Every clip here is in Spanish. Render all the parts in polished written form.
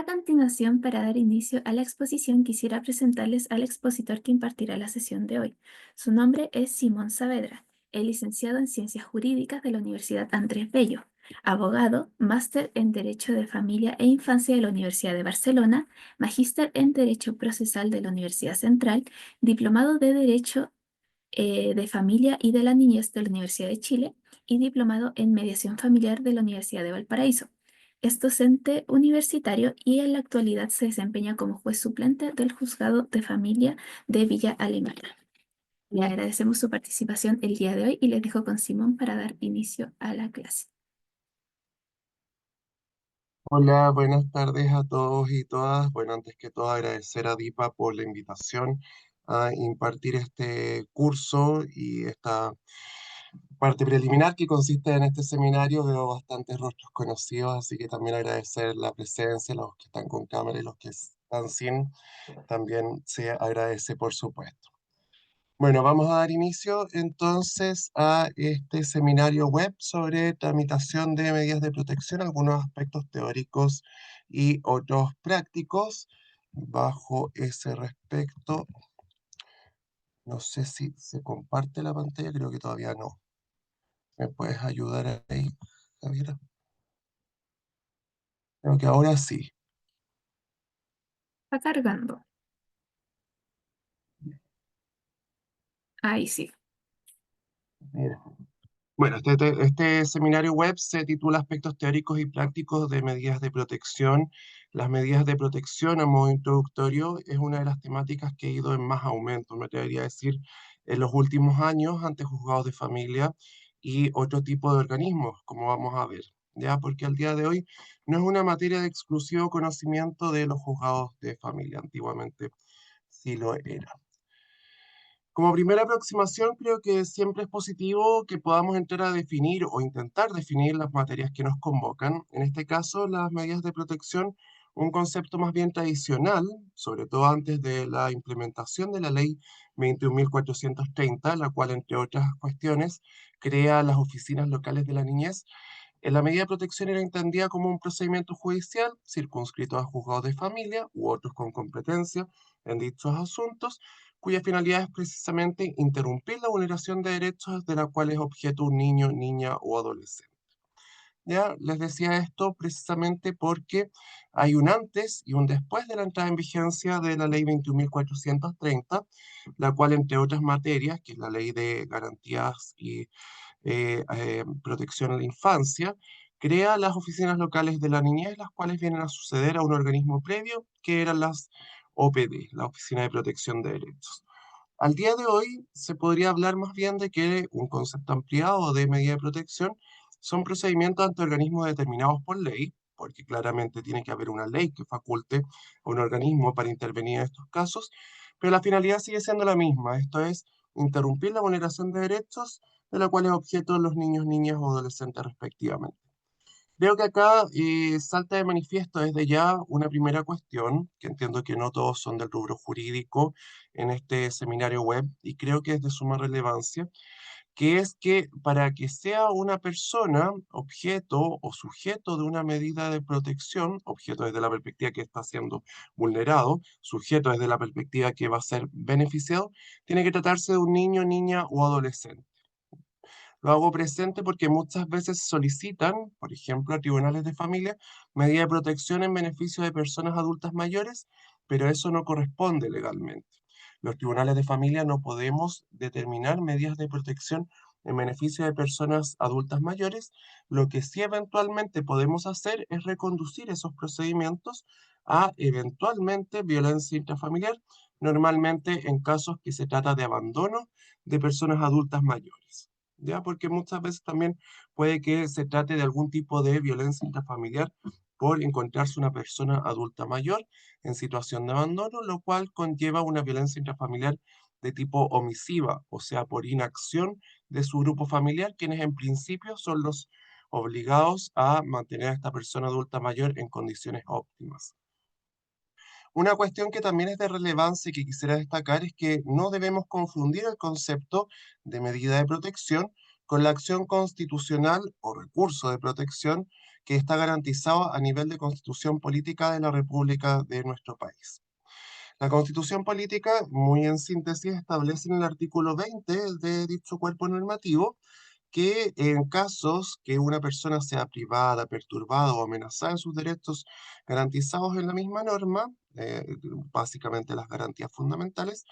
A continuación, para dar inicio a la exposición, quisiera presentarles al expositor que impartirá la sesión de hoy. Su nombre es Simón Saavedra, es licenciado en Ciencias Jurídicas de la Universidad Andrés Bello, abogado, máster en Derecho de Familia e Infancia de la Universidad de Barcelona, magíster en Derecho Procesal de la Universidad Central, diplomado de Derecho de Familia y de la Niñez de la Universidad de Chile y diplomado en Mediación Familiar de la Universidad de Valparaíso. Es docente universitario y en la actualidad se desempeña como juez suplente del Juzgado de Familia de Villa Alemana. Le agradecemos su participación el día de hoy y les dejo con Simón para dar inicio a la clase. Hola, buenas tardes a todos y todas. Bueno, antes que todo agradecer a DIPA por la invitación a impartir este curso y esta parte preliminar que consiste en este seminario. Veo bastantes rostros conocidos, así que también agradecer la presencia, los que están con cámara y los que están sin, también se agradece por supuesto. Bueno, vamos a dar inicio entonces a este seminario web sobre tramitación de medidas de protección, algunos aspectos teóricos y otros prácticos. Bajo ese respecto, no sé si se comparte la pantalla, creo que todavía no. ¿Me puedes ayudar ahí, Javiera? Creo que ahora sí. Está cargando. Ahí sí. Mira. Bueno, este seminario web se titula Aspectos teóricos y prácticos de medidas de protección. Las medidas de protección, a modo introductorio, es una de las temáticas que ha ido en más aumento, me atrevería a decir, en los últimos años ante juzgados de familia y otro tipo de organismos, como vamos a ver, ¿ya? Porque al día de hoy no es una materia de exclusivo conocimiento de los juzgados de familia, antiguamente sí lo era. Como primera aproximación, creo que siempre es positivo que podamos entrar a definir o intentar definir las materias que nos convocan. En este caso, las medidas de protección, un concepto más bien tradicional, sobre todo antes de la implementación de la ley 21.430, la cual, entre otras cuestiones, crea las oficinas locales de la niñez. La medida de protección era entendida como un procedimiento judicial circunscrito a juzgados de familia u otros con competencia en dichos asuntos, cuya finalidad es precisamente interrumpir la vulneración de derechos de la cual es objeto un niño, niña o adolescente. Ya les decía esto precisamente porque hay un antes y un después de la entrada en vigencia de la ley 21.430, la cual, entre otras materias, que es la ley de garantías y protección a la infancia, crea las oficinas locales de la niñez, las cuales vienen a suceder a un organismo previo que eran las OPD, la Oficina de Protección de Derechos. Al día de hoy se podría hablar más bien de que un concepto ampliado de medida de protección son procedimientos ante organismos determinados por ley, porque claramente tiene que haber una ley que faculte a un organismo para intervenir en estos casos, pero la finalidad sigue siendo la misma, esto es interrumpir la vulneración de derechos de la cual es objeto los niños, niñas o adolescentes respectivamente. Creo que acá salta de manifiesto desde ya una primera cuestión, que entiendo que no todos son del rubro jurídico en este seminario web, y creo que es de suma relevancia, que es que para que sea una persona objeto o sujeto de una medida de protección, objeto desde la perspectiva que está siendo vulnerado, sujeto desde la perspectiva que va a ser beneficiado, tiene que tratarse de un niño, niña o adolescente. Lo hago presente porque muchas veces solicitan, por ejemplo, a tribunales de familia, medida de protección en beneficio de personas adultas mayores, pero eso no corresponde legalmente. Los tribunales de familia no podemos determinar medidas de protección en beneficio de personas adultas mayores. Lo que sí eventualmente podemos hacer es reconducir esos procedimientos a eventualmente violencia intrafamiliar, normalmente en casos que se trata de abandono de personas adultas mayores. ¿Ya? Porque muchas veces también puede que se trate de algún tipo de violencia intrafamiliar por encontrarse una persona adulta mayor en situación de abandono, lo cual conlleva una violencia intrafamiliar de tipo omisiva, o sea, por inacción de su grupo familiar, quienes en principio son los obligados a mantener a esta persona adulta mayor en condiciones óptimas. Una cuestión que también es de relevancia y que quisiera destacar es que no debemos confundir el concepto de medida de protección con la acción constitucional o recurso de protección que está garantizado a nivel de constitución política de la República de nuestro país. La constitución política, muy en síntesis, establece en el artículo 20 de dicho cuerpo normativo que en casos que una persona sea privada, perturbada o amenazada en sus derechos garantizados en la misma norma, básicamente las garantías fundamentales,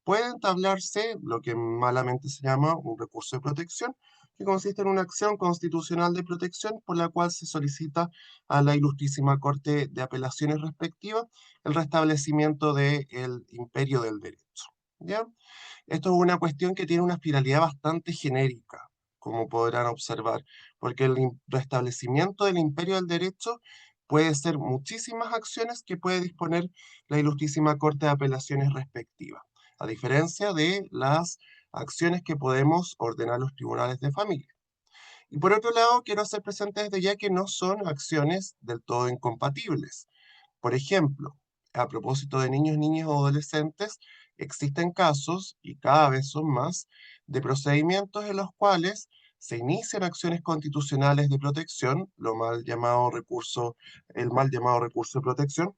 puede entablarse lo que malamente se llama un recurso de protección, que consiste en una acción constitucional de protección por la cual se solicita a la Ilustrísima Corte de Apelaciones respectiva el restablecimiento del imperio del derecho. ¿Ya? Esto es una cuestión que tiene una finalidad bastante genérica, como podrán observar, porque el restablecimiento del imperio del derecho puede ser muchísimas acciones que puede disponer la Ilustrísima Corte de Apelaciones respectiva, a diferencia de las acciones que podemos ordenar los tribunales de familia. Y por otro lado, quiero hacer presente desde ya que no son acciones del todo incompatibles. Por ejemplo, a propósito de niños, niñas o adolescentes, existen casos, y cada vez son más, de procedimientos en los cuales se inician acciones constitucionales de protección, el mal llamado recurso de protección,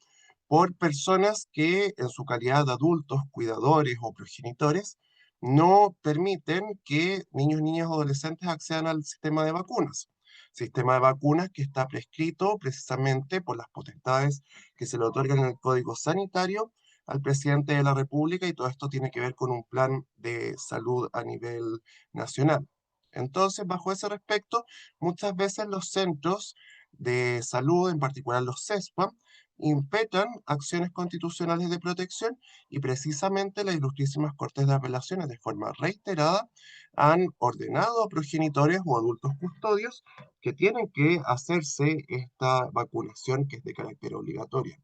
por personas que en su calidad de adultos, cuidadores o progenitores, no permiten que niños, niñas o adolescentes accedan al sistema de vacunas. Sistema de vacunas que está prescrito precisamente por las potestades que se le otorgan en el Código Sanitario al presidente de la República, y todo esto tiene que ver con un plan de salud a nivel nacional. Entonces, bajo ese respecto, muchas veces los centros de salud, en particular los CESPA, impetran acciones constitucionales de protección, y precisamente las Ilustrísimas Cortes de Apelaciones de forma reiterada han ordenado a progenitores o adultos custodios que tienen que hacerse esta vacunación que es de carácter obligatorio.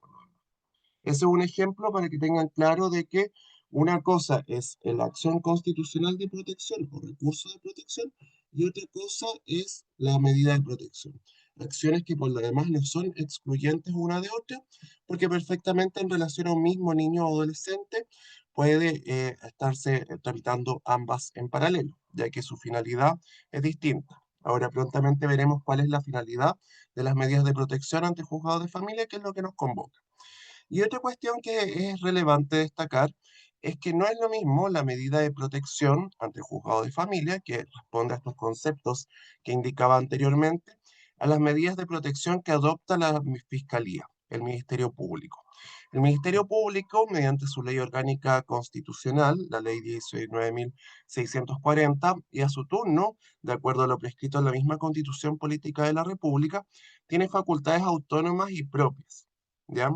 Ese es un ejemplo para que tengan claro de que una cosa es la acción constitucional de protección o recurso de protección, y otra cosa es la medida de protección. Acciones que por lo demás no son excluyentes una de otra, porque perfectamente en relación a un mismo niño o adolescente puede estarse tramitando ambas en paralelo, ya que su finalidad es distinta. Ahora prontamente veremos cuál es la finalidad de las medidas de protección ante juzgados de familia, que es lo que nos convoca. Y otra cuestión que es relevante destacar es que no es lo mismo la medida de protección ante el juzgado de familia, que responde a estos conceptos que indicaba anteriormente, a las medidas de protección que adopta la Fiscalía, el Ministerio Público. El Ministerio Público, mediante su ley orgánica constitucional, la ley 19.640, y a su turno, de acuerdo a lo prescrito en la misma Constitución Política de la República, tiene facultades autónomas y propias. ¿Ya?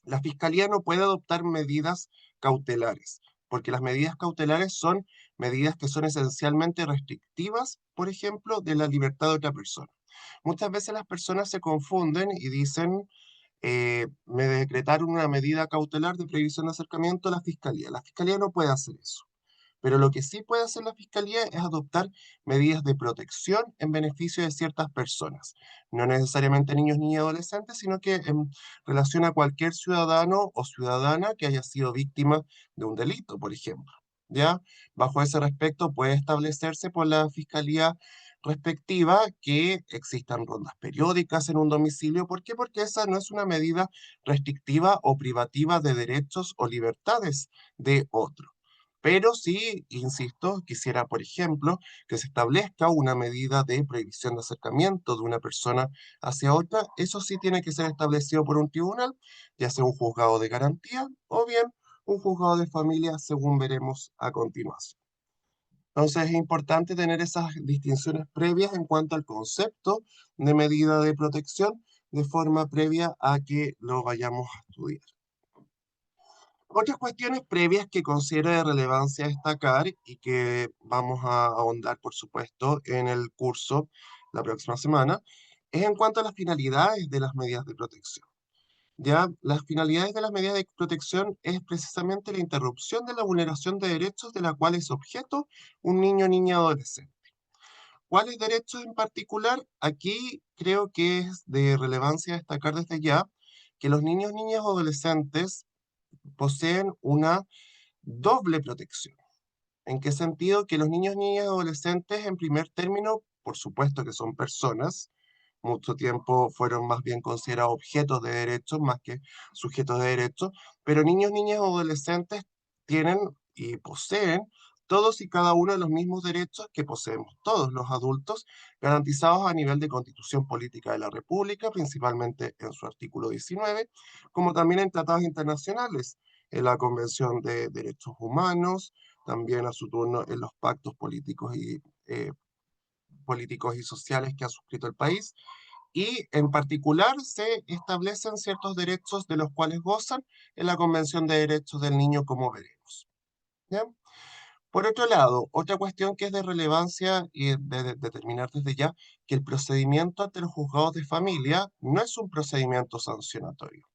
La Fiscalía no puede adoptar medidas cautelares, porque las medidas cautelares son medidas que son esencialmente restrictivas, por ejemplo, de la libertad de otra persona. Muchas veces las personas se confunden y dicen, me decretaron una medida cautelar de prohibición de acercamiento a la Fiscalía. La Fiscalía no puede hacer eso. Pero lo que sí puede hacer la Fiscalía es adoptar medidas de protección en beneficio de ciertas personas, no necesariamente niños ni adolescentes, sino que en relación a cualquier ciudadano o ciudadana que haya sido víctima de un delito, por ejemplo. ¿Ya? Bajo ese respecto puede establecerse por la Fiscalía respectiva que existan rondas periódicas en un domicilio. ¿Por qué? Porque esa no es una medida restrictiva o privativa de derechos o libertades de otro. Pero sí, insisto, quisiera, por ejemplo, que se establezca una medida de prohibición de acercamiento de una persona hacia otra. Eso sí tiene que ser establecido por un tribunal, ya sea un juzgado de garantía o bien un juzgado de familia, según veremos a continuación. Entonces es importante tener esas distinciones previas en cuanto al concepto de medida de protección, de forma previa a que lo vayamos a estudiar. Otras cuestiones previas que considero de relevancia destacar y que vamos a ahondar, por supuesto, en el curso la próxima semana, es en cuanto a las finalidades de las medidas de protección. Ya, las finalidades de las medidas de protección es precisamente la interrupción de la vulneración de derechos de la cual es objeto un niño, niña, adolescente. ¿Cuáles derechos en particular? Aquí creo que es de relevancia destacar desde ya que los niños, niñas o adolescentes poseen una doble protección. ¿En qué sentido? Que los niños, niñas y adolescentes, en primer término, por supuesto que son personas, mucho tiempo fueron más bien considerados objetos de derechos más que sujetos de derechos, pero niños, niñas y adolescentes tienen y poseen todos y cada uno de los mismos derechos que poseemos todos los adultos, garantizados a nivel de Constitución Política de la República, principalmente en su artículo 19, como también en tratados internacionales, en la Convención de Derechos Humanos, también a su turno en los pactos políticos y sociales que ha suscrito el país, y en particular se establecen ciertos derechos de los cuales gozan en la Convención de Derechos del Niño, como veremos. ¿Ya? Por otro lado, otra cuestión que es de relevancia y de determinar desde ya, que el procedimiento ante los juzgados de familia no es un procedimiento sancionatorio,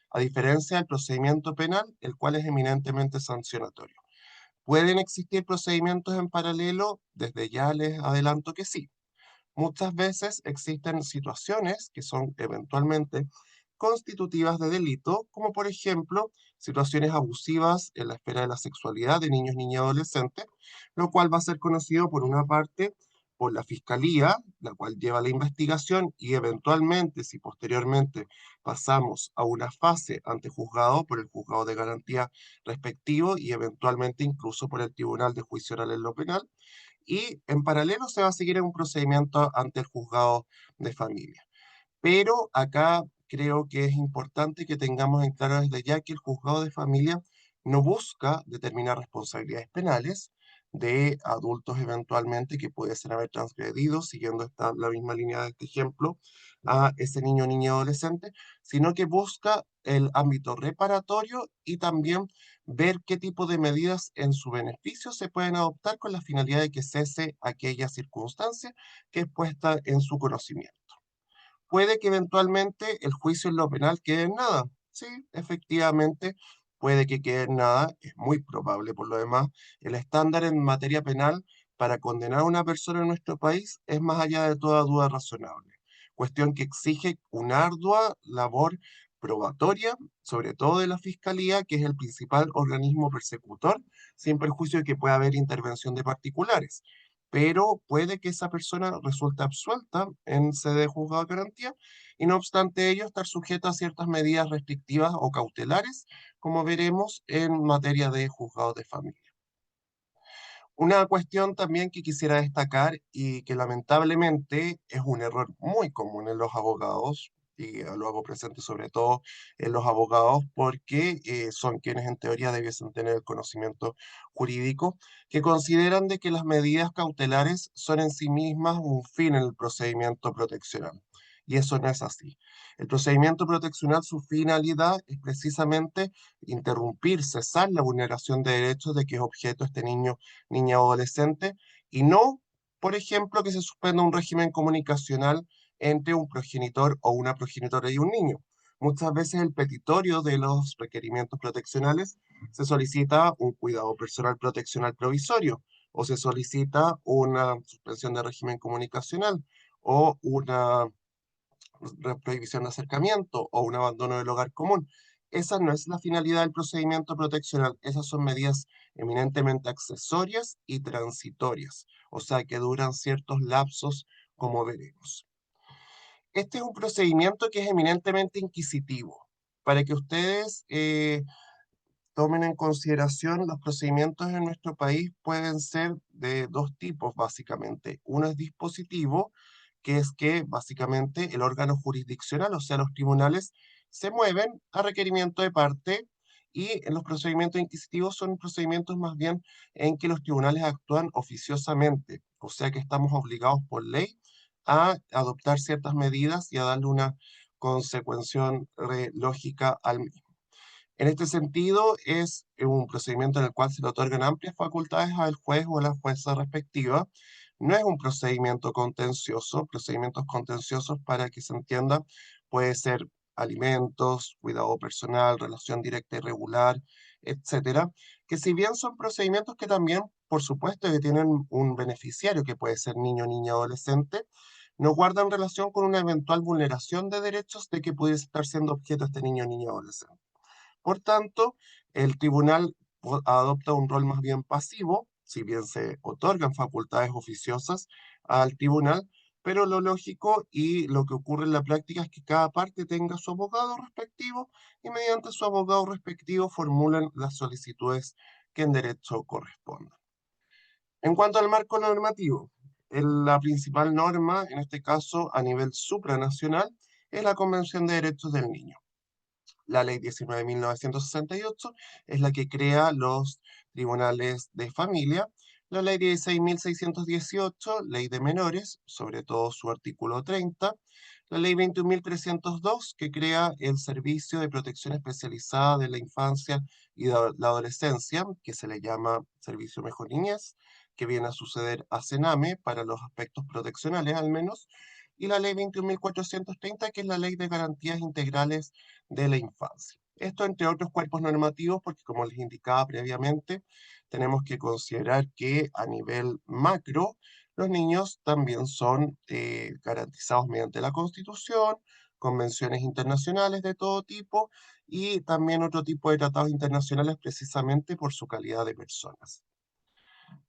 a diferencia del procedimiento penal, el cual es eminentemente sancionatorio. ¿Pueden existir procedimientos en paralelo? Desde ya les adelanto que sí. Muchas veces existen situaciones que son eventualmente constitutivas de delito, como por ejemplo situaciones abusivas en la esfera de la sexualidad de niños, niñas y adolescentes, lo cual va a ser conocido por una parte por la fiscalía, la cual lleva la investigación y eventualmente, si posteriormente pasamos a una fase ante juzgado, por el juzgado de garantía respectivo y eventualmente incluso por el Tribunal de Juicio Oral en lo Penal, y en paralelo se va a seguir en un procedimiento ante el juzgado de familia. Pero acá creo que es importante que tengamos en claro desde ya que el juzgado de familia no busca determinar responsabilidades penales de adultos eventualmente que pudiesen haber transgredido, siguiendo la misma línea de este ejemplo, a ese niño, niña, adolescente, sino que busca el ámbito reparatorio y también ver qué tipo de medidas en su beneficio se pueden adoptar con la finalidad de que cese aquella circunstancia que es puesta en su conocimiento. Puede que eventualmente el juicio en lo penal quede en nada. Sí, efectivamente, puede que quede en nada, es muy probable por lo demás. El estándar en materia penal para condenar a una persona en nuestro país es más allá de toda duda razonable. Cuestión que exige una ardua labor probatoria, sobre todo de la Fiscalía, que es el principal organismo persecutor, sin perjuicio de que pueda haber intervención de particulares, pero puede que esa persona resulte absuelta en sede de juzgado de garantía y no obstante ello estar sujeto a ciertas medidas restrictivas o cautelares, como veremos en materia de juzgados de familia. Una cuestión también que quisiera destacar y que lamentablemente es un error muy común en los abogados, y lo hago presente sobre todo en los abogados porque son quienes en teoría debiesen tener el conocimiento jurídico, que consideran de que las medidas cautelares son en sí mismas un fin en el procedimiento proteccional. Y eso no es así. El procedimiento proteccional, su finalidad es precisamente interrumpir, cesar la vulneración de derechos de que es objeto este niño, niña o adolescente, y no, por ejemplo, que se suspenda un régimen comunicacional entre un progenitor o una progenitora y un niño. Muchas veces el petitorio de los requerimientos proteccionales se solicita un cuidado personal proteccional provisorio o se solicita una suspensión de régimen comunicacional o una prohibición de acercamiento o un abandono del hogar común. Esa no es la finalidad del procedimiento proteccional, esas son medidas eminentemente accesorias y transitorias, o sea que duran ciertos lapsos, como veremos. Este es un procedimiento que es eminentemente inquisitivo. Para que ustedes tomen en consideración, los procedimientos en nuestro país pueden ser de dos tipos, básicamente. Uno es dispositivo, que es que básicamente el órgano jurisdiccional, o sea, los tribunales, se mueven a requerimiento de parte y en los procedimientos inquisitivos son procedimientos más bien en que los tribunales actúan oficiosamente, o sea que estamos obligados por ley a adoptar ciertas medidas y a darle una consecuencia lógica al mismo. En este sentido, es un procedimiento en el cual se le otorgan amplias facultades al juez o a la jueza respectiva. No es un procedimiento contencioso. Procedimientos contenciosos, para que se entienda, puede ser alimentos, cuidado personal, relación directa y regular, etcétera, que si bien son procedimientos que también, por supuesto, que tienen un beneficiario, que puede ser niño, niña, adolescente, no guardan relación con una eventual vulneración de derechos de que pudiese estar siendo objeto este niño, niña, adolescente. Por tanto, el tribunal adopta un rol más bien pasivo si bien se otorgan facultades oficiosas al tribunal, pero lo lógico y lo que ocurre en la práctica es que cada parte tenga su abogado respectivo y mediante su abogado respectivo formulan las solicitudes que en derecho correspondan. En cuanto al marco normativo, la principal norma, en este caso a nivel supranacional, es la Convención de Derechos del Niño. La Ley 19.968 es la que crea los tribunales de familia. La Ley 16.618, Ley de Menores, sobre todo su artículo 30. La Ley 21.302, que crea el Servicio de Protección Especializada de la Infancia y de la Adolescencia, que se le llama Servicio Mejor Niñez, que viene a suceder a CENAME para los aspectos proteccionales al menos. Y la Ley 21.430, que es la Ley de Garantías Integrales de la infancia. Esto entre otros cuerpos normativos, porque como les indicaba previamente, tenemos que considerar que a nivel macro, los niños también son garantizados mediante la Constitución, convenciones internacionales de todo tipo y también otro tipo de tratados internacionales precisamente por su calidad de personas.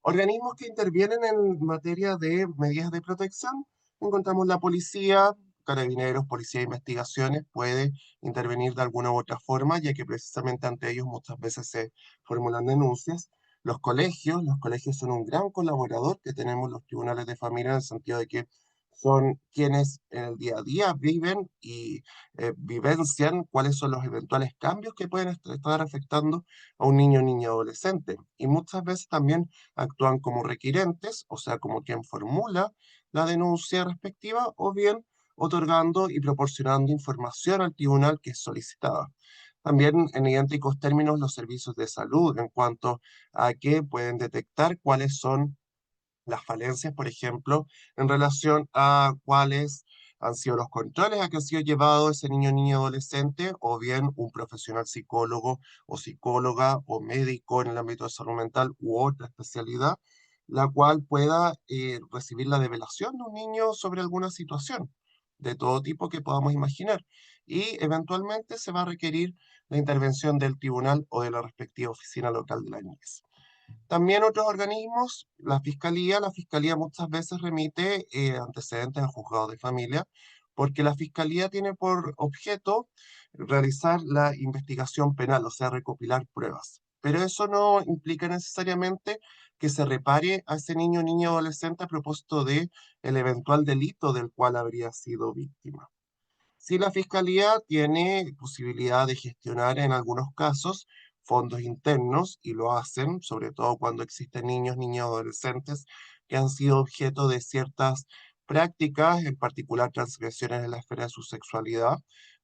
Organismos que intervienen en materia de medidas de protección, encontramos la policía, carabineros, policía de investigaciones, puede intervenir de alguna u otra forma, ya que precisamente ante ellos muchas veces se formulan denuncias. Los colegios son un gran colaborador que tenemos los tribunales de familia en el sentido de que son quienes en el día a día viven y vivencian cuáles son los eventuales cambios que pueden estar afectando a un niño o niña adolescente. Y muchas veces también actúan como requirentes, o sea, como quien formula la denuncia respectiva, o bien otorgando y proporcionando información al tribunal que es solicitada. También en idénticos términos los servicios de salud en cuanto a que pueden detectar cuáles son las falencias, por ejemplo, en relación a cuáles han sido los controles a que ha sido llevado ese niño, niña, adolescente, o bien un profesional psicólogo o psicóloga o médico en el ámbito de salud mental u otra especialidad, la cual pueda recibir la develación de un niño sobre alguna situación de todo tipo que podamos imaginar. Y eventualmente se va a requerir la intervención del tribunal o de la respectiva oficina local de la niñez. También otros organismos, la fiscalía muchas veces remite antecedentes al juzgado de familia, porque la fiscalía tiene por objeto realizar la investigación penal, o sea, recopilar pruebas. Pero eso no implica necesariamente que se repare a ese niño o niña adolescente a propósito de el eventual delito del cual habría sido víctima. Si la Fiscalía tiene posibilidad de gestionar en algunos casos fondos internos y lo hacen, sobre todo cuando existen niños, niñas, adolescentes que han sido objeto de ciertas prácticas, en particular transgresiones en la esfera de su sexualidad,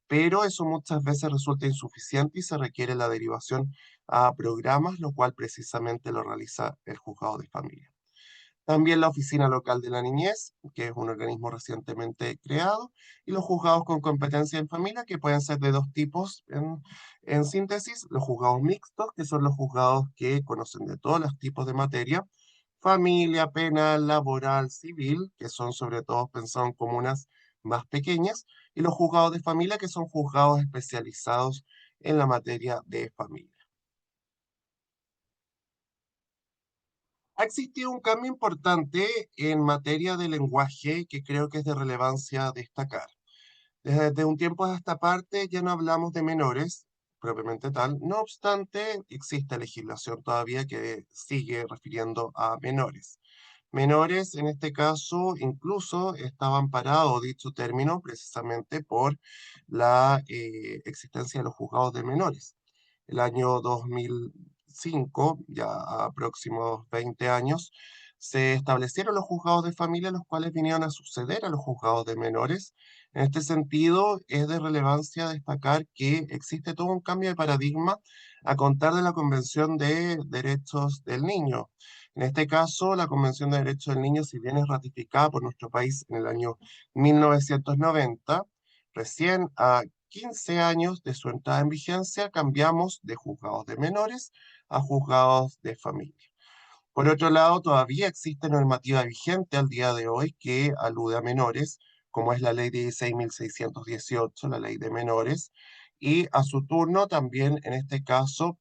pero eso muchas veces resulta insuficiente y se requiere la derivación a programas, lo cual precisamente lo realiza el juzgado de familia. También la Oficina Local de la Niñez, que es un organismo recientemente creado, y los juzgados con competencia en familia, que pueden ser de dos tipos en síntesis, los juzgados mixtos, que son los juzgados que conocen de todos los tipos de materia, familia, penal, laboral, civil, que son sobre todo pensados en comunas más pequeñas, y los juzgados de familia, que son juzgados especializados en la materia de familia. Ha existido un cambio importante en materia de lenguaje que creo que es de relevancia destacar. Desde un tiempo a esta parte ya no hablamos de menores, propiamente tal. No obstante, existe legislación todavía que sigue refiriendo a menores. Menores, en este caso, incluso estaba amparado dicho término precisamente por la existencia de los juzgados de menores. El año 2005, ya a próximos 20 años, se establecieron los juzgados de familia, los cuales vinieron a suceder a los juzgados de menores. En este sentido, es de relevancia destacar que existe todo un cambio de paradigma a contar de la Convención de Derechos del Niño. En este caso, la Convención de Derechos del Niño, si bien es ratificada por nuestro país en el año 1990, recién a 15 años de su entrada en vigencia cambiamos de juzgados de menores a juzgados de familia. Por otro lado, todavía existe normativa vigente al día de hoy que alude a menores, como es la ley 16.618, la ley de menores, y a su turno también en este caso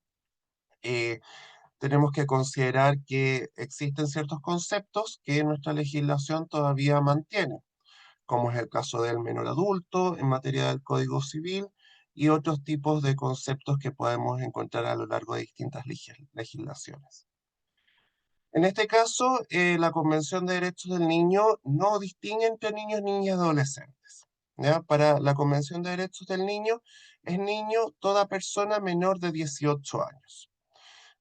tenemos que considerar que existen ciertos conceptos que nuestra legislación todavía mantiene, como es el caso del menor adulto en materia del Código Civil y otros tipos de conceptos que podemos encontrar a lo largo de distintas legislaciones. En este caso, la Convención de Derechos del Niño no distingue entre niños, niñas y adolescentes. ¿Ya? Para la Convención de Derechos del Niño, es niño toda persona menor de 18 años.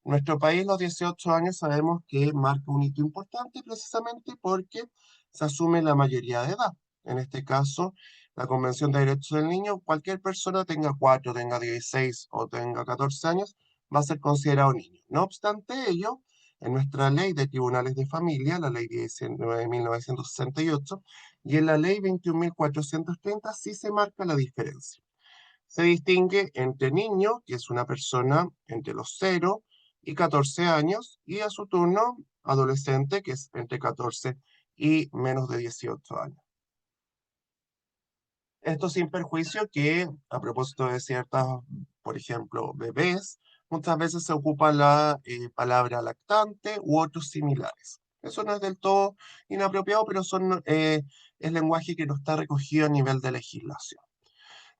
Nuestro país, los 18 años, sabemos que marca un hito importante precisamente porque se asume la mayoría de edad. En este caso, la Convención de Derechos del Niño, cualquier persona tenga 4, tenga 16 o tenga 14 años, va a ser considerado niño. No obstante ello, en nuestra ley de tribunales de familia, la ley 19.968, y en la ley 21.430 sí se marca la diferencia. Se distingue entre niño, que es una persona entre los 0 y 14 años, y a su turno adolescente, que es entre 14 y menos de 18 años. Esto sin perjuicio que, a propósito de ciertas, por ejemplo, bebés, muchas veces se ocupa la palabra lactante u otros similares. Eso no es del todo inapropiado, pero es lenguaje que no está recogido a nivel de legislación.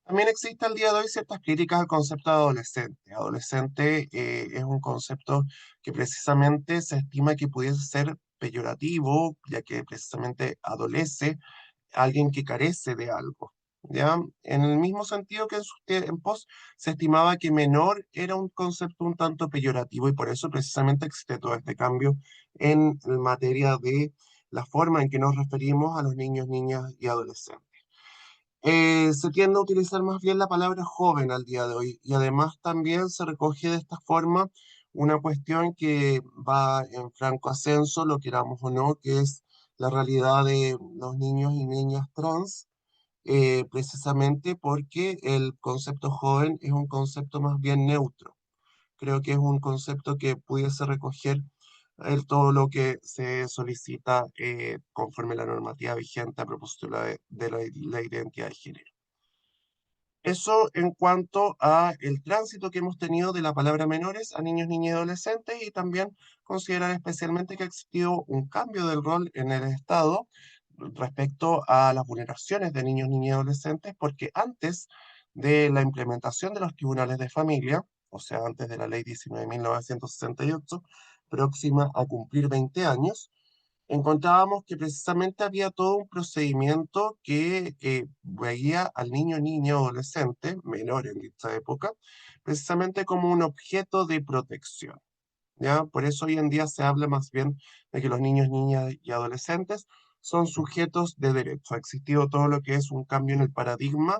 También existe al día de hoy ciertas críticas al concepto de adolescente. Adolescente es un concepto que precisamente se estima que pudiese ser peyorativo, ya que precisamente adolece alguien que carece de algo. ¿Ya? En el mismo sentido que en sus tiempos se estimaba que menor era un concepto un tanto peyorativo y por eso precisamente existe todo este cambio en materia de la forma en que nos referimos a los niños, niñas y adolescentes. Se tiende a utilizar más bien la palabra joven al día de hoy y además también se recoge de esta forma una cuestión que va en franco ascenso, lo queramos o no, que es la realidad de los niños y niñas trans, precisamente porque el concepto joven es un concepto más bien neutro. Creo que es un concepto que pudiese recoger todo lo que se solicita conforme a la normativa vigente a propósito de la identidad de género. Eso en cuanto a el tránsito que hemos tenido de la palabra menores a niños, niñas y adolescentes y también considerar especialmente que ha existido un cambio del rol en el Estado respecto a las vulneraciones de niños, niñas y adolescentes, porque antes de la implementación de los tribunales de familia, o sea, antes de la ley 19.968, próxima a cumplir 20 años, encontrábamos que precisamente había todo un procedimiento que veía al niño, niña, adolescente, menor en dicha época, precisamente como un objeto de protección. ¿Ya? Por eso hoy en día se habla más bien de que los niños, niñas y adolescentes son sujetos de derecho. Ha existido todo lo que es un cambio en el paradigma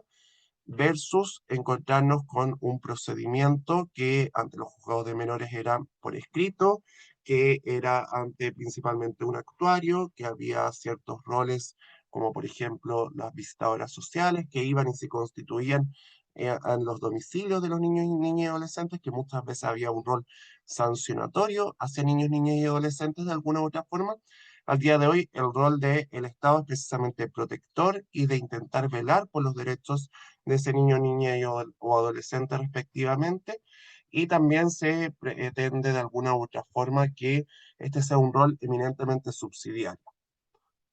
versus encontrarnos con un procedimiento que ante los juzgados de menores era por escrito, que era ante principalmente un actuario, que había ciertos roles como por ejemplo las visitadoras sociales que iban y se constituían en los domicilios de los niños y niñas y adolescentes, que muchas veces había un rol sancionatorio hacia niños, niñas y adolescentes de alguna u otra forma. Al día de hoy, el rol del Estado es precisamente protector y de intentar velar por los derechos de ese niño, niña o adolescente respectivamente, y también se pretende de alguna u otra forma que este sea un rol eminentemente subsidiario.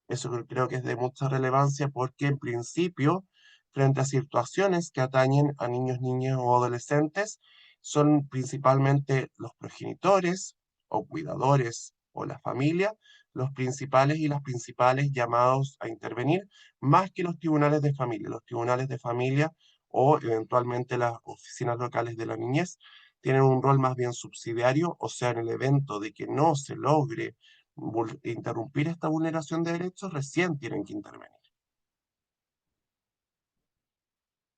Eso creo que es de mucha relevancia porque en principio, frente a situaciones que atañen a niños, niñas o adolescentes, son principalmente los progenitores o cuidadores o la familia los principales y las principales llamados a intervenir, más que los tribunales de familia. Los tribunales de familia o eventualmente las oficinas locales de la niñez tienen un rol más bien subsidiario, o sea, en el evento de que no se logre interrumpir esta vulneración de derechos, recién tienen que intervenir.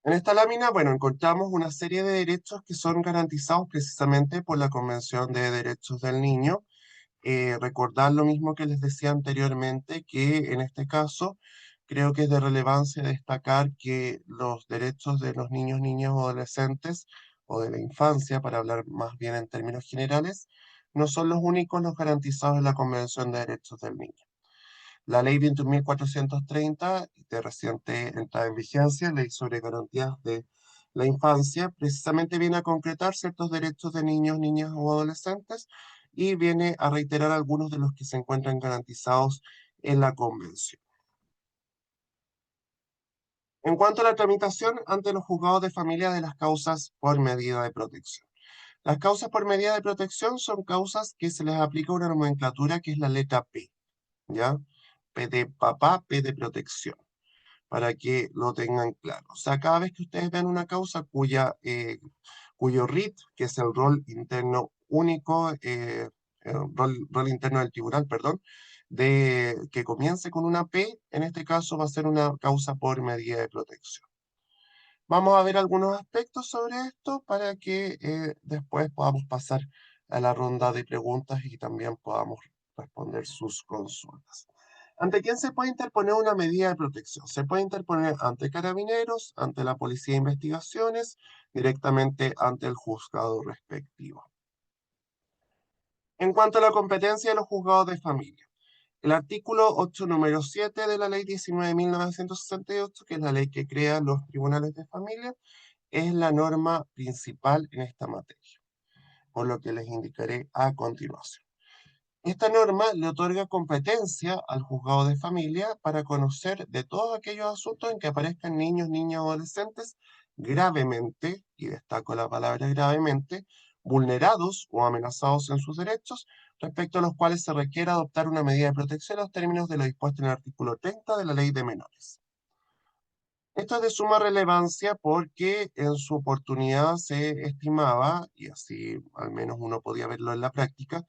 En esta lámina, bueno, encontramos una serie de derechos que son garantizados precisamente por la Convención de Derechos del Niño. Recordar lo mismo que les decía anteriormente, que en este caso creo que es de relevancia destacar que los derechos de los niños, niñas o adolescentes, o de la infancia, para hablar más bien en términos generales, no son los únicos los garantizados en la Convención de Derechos del Niño. La ley 21.430, de reciente entrada en vigencia, ley sobre garantías de la infancia, precisamente viene a concretar ciertos derechos de niños, niñas o adolescentes, y viene a reiterar algunos de los que se encuentran garantizados en la Convención. En cuanto a la tramitación ante los juzgados de familia de las causas por medida de protección. Las causas por medida de protección son causas que se les aplica una nomenclatura que es la letra P, ¿ya? P de papá, P de protección, para que lo tengan claro. O sea, cada vez que ustedes vean una causa cuyo RIT, que es el rol interno único, rol interno del tribunal, perdón, que comience con una P, en este caso va a ser una causa por medida de protección. Vamos a ver algunos aspectos sobre esto para que después podamos pasar a la ronda de preguntas y también podamos responder sus consultas. ¿Ante quién se puede interponer una medida de protección? Se puede interponer ante carabineros, ante la policía de investigaciones, directamente ante el juzgado respectivo. En cuanto a la competencia de los juzgados de familia, el artículo 8, número 7 de la ley 19.968, que es la ley que crea los tribunales de familia, es la norma principal en esta materia, por lo que les indicaré a continuación. Esta norma le otorga competencia al juzgado de familia para conocer de todos aquellos asuntos en que aparezcan niños, niñas o adolescentes gravemente, y destaco la palabra gravemente, vulnerados o amenazados en sus derechos, respecto a los cuales se requiere adoptar una medida de protección a los términos de lo dispuesto en el artículo 30 de la Ley de Menores. Esto es de suma relevancia porque en su oportunidad se estimaba, y así al menos uno podía verlo en la práctica,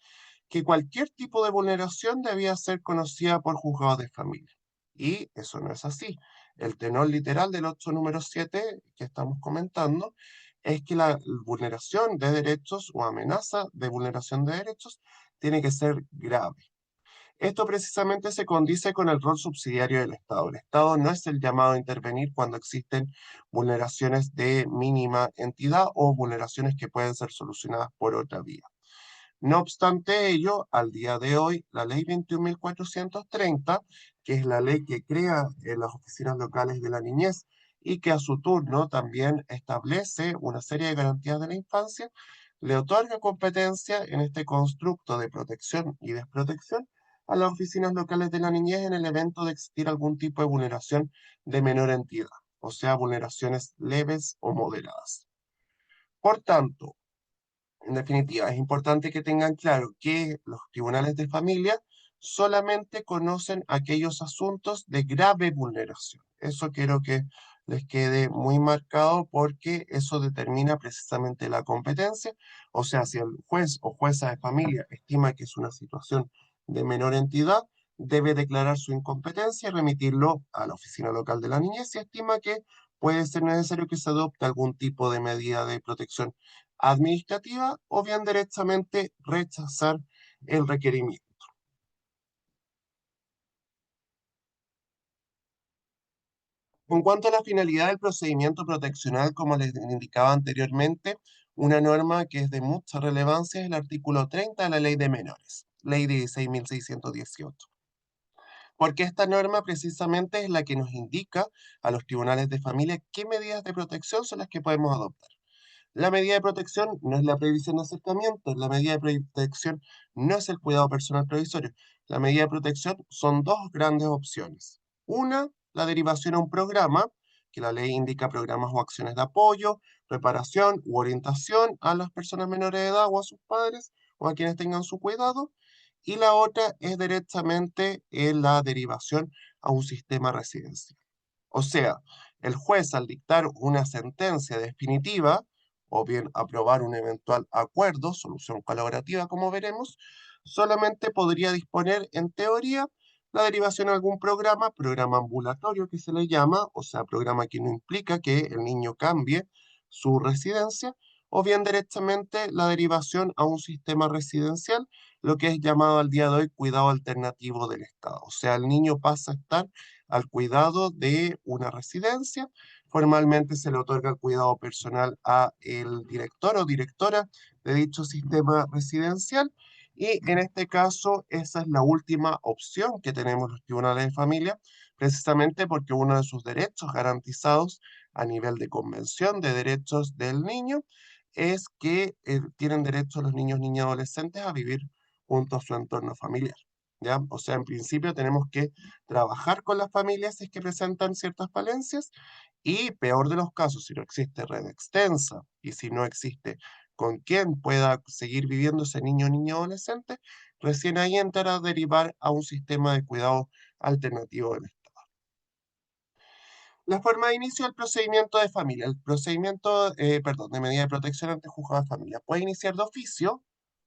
que cualquier tipo de vulneración debía ser conocida por juzgados de familia. Y eso no es así. El tenor literal del 8 número 7 que estamos comentando es que la vulneración de derechos o amenaza de vulneración de derechos tiene que ser grave. Esto precisamente se condice con el rol subsidiario del Estado. El Estado no es el llamado a intervenir cuando existen vulneraciones de mínima entidad o vulneraciones que pueden ser solucionadas por otra vía. No obstante ello, al día de hoy, la ley 21.430, que es la ley que crea las oficinas locales de la niñez y que a su turno también establece una serie de garantías de la infancia, le otorga competencia en este constructo de protección y desprotección a las oficinas locales de la niñez en el evento de existir algún tipo de vulneración de menor entidad, o sea, vulneraciones leves o moderadas. Por tanto, en definitiva, es importante que tengan claro que los tribunales de familia solamente conocen aquellos asuntos de grave vulneración. Eso quiero que les quede muy marcado porque eso determina precisamente la competencia. O sea, si el juez o jueza de familia estima que es una situación de menor entidad, debe declarar su incompetencia y remitirlo a la oficina local de la niñez si estima que puede ser necesario que se adopte algún tipo de medida de protección administrativa o bien directamente rechazar el requerimiento. En cuanto a la finalidad del procedimiento proteccional, como les indicaba anteriormente, una norma que es de mucha relevancia es el artículo 30 de la Ley de Menores, Ley 16.618, porque esta norma precisamente es la que nos indica a los tribunales de familia qué medidas de protección son las que podemos adoptar. La medida de protección no es la previsión de acercamiento, la medida de protección no es el cuidado personal provisorio. La medida de protección son dos grandes opciones. Una, la derivación a un programa, que la ley indica programas o acciones de apoyo, preparación u orientación a las personas menores de edad o a sus padres o a quienes tengan su cuidado. Y la otra es directamente la derivación a un sistema residencial. O sea, el juez al dictar una sentencia definitiva, o bien aprobar un eventual acuerdo, solución colaborativa, como veremos, solamente podría disponer, en teoría, la derivación a algún programa, programa ambulatorio que se le llama, o sea, programa que no implica que el niño cambie su residencia, o bien directamente la derivación a un sistema residencial, lo que es llamado al día de hoy cuidado alternativo del Estado. O sea, el niño pasa a estar al cuidado de una residencia. Formalmente se le otorga el cuidado personal a el director o directora de dicho sistema residencial y en este caso esa es la última opción que tenemos los tribunales de familia, precisamente porque uno de sus derechos garantizados a nivel de Convención de Derechos del Niño es que tienen derecho los niños, niñas y adolescentes a vivir junto a su entorno familiar. ¿Ya? O sea, en principio tenemos que trabajar con las familias si es que presentan ciertas falencias y, peor de los casos, si no existe red extensa y si no existe con quién pueda seguir viviendo ese niño o niña adolescente, recién ahí entrar a derivar a un sistema de cuidado alternativo del Estado. La forma de inicio del procedimiento de familia. El procedimiento, perdón, de medida de protección ante juzgado de familia puede iniciar de oficio,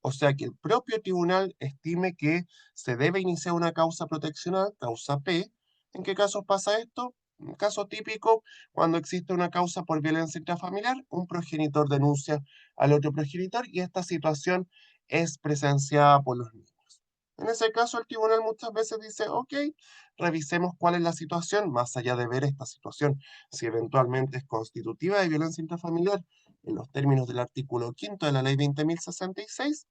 o sea que el propio tribunal estime que se debe iniciar una causa proteccional, causa P. ¿En qué casos pasa esto? Un caso típico, cuando existe una causa por violencia intrafamiliar, un progenitor denuncia al otro progenitor y esta situación es presenciada por los niños. En ese caso, el tribunal muchas veces dice, ok, revisemos cuál es la situación, más allá de ver esta situación, si eventualmente es constitutiva de violencia intrafamiliar en los términos del artículo quinto de la ley 20.066,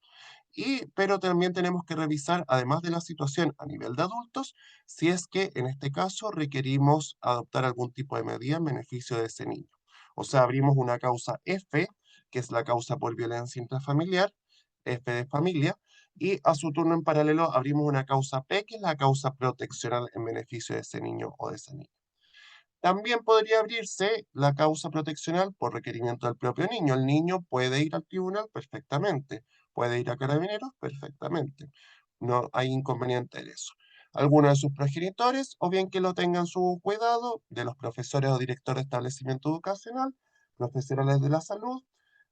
pero también tenemos que revisar, además de la situación a nivel de adultos, si es que en este caso requerimos adoptar algún tipo de medida en beneficio de ese niño. O sea, abrimos una causa F, que es la causa por violencia intrafamiliar, F de familia, y a su turno en paralelo abrimos una causa P, que es la causa proteccional en beneficio de ese niño o de esa niña. También podría abrirse la causa proteccional por requerimiento del propio niño. El niño puede ir al tribunal perfectamente, puede ir a carabineros perfectamente. No hay inconveniente en eso. Algunos de sus progenitores, o bien que lo tengan su cuidado, de los profesores o directores de establecimiento educacional, profesionales de la salud,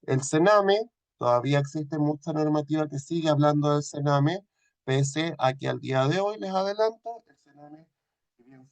el CENAME, todavía existe mucha normativa que sigue hablando del CENAME, pese a que al día de hoy, les adelanto, el CENAME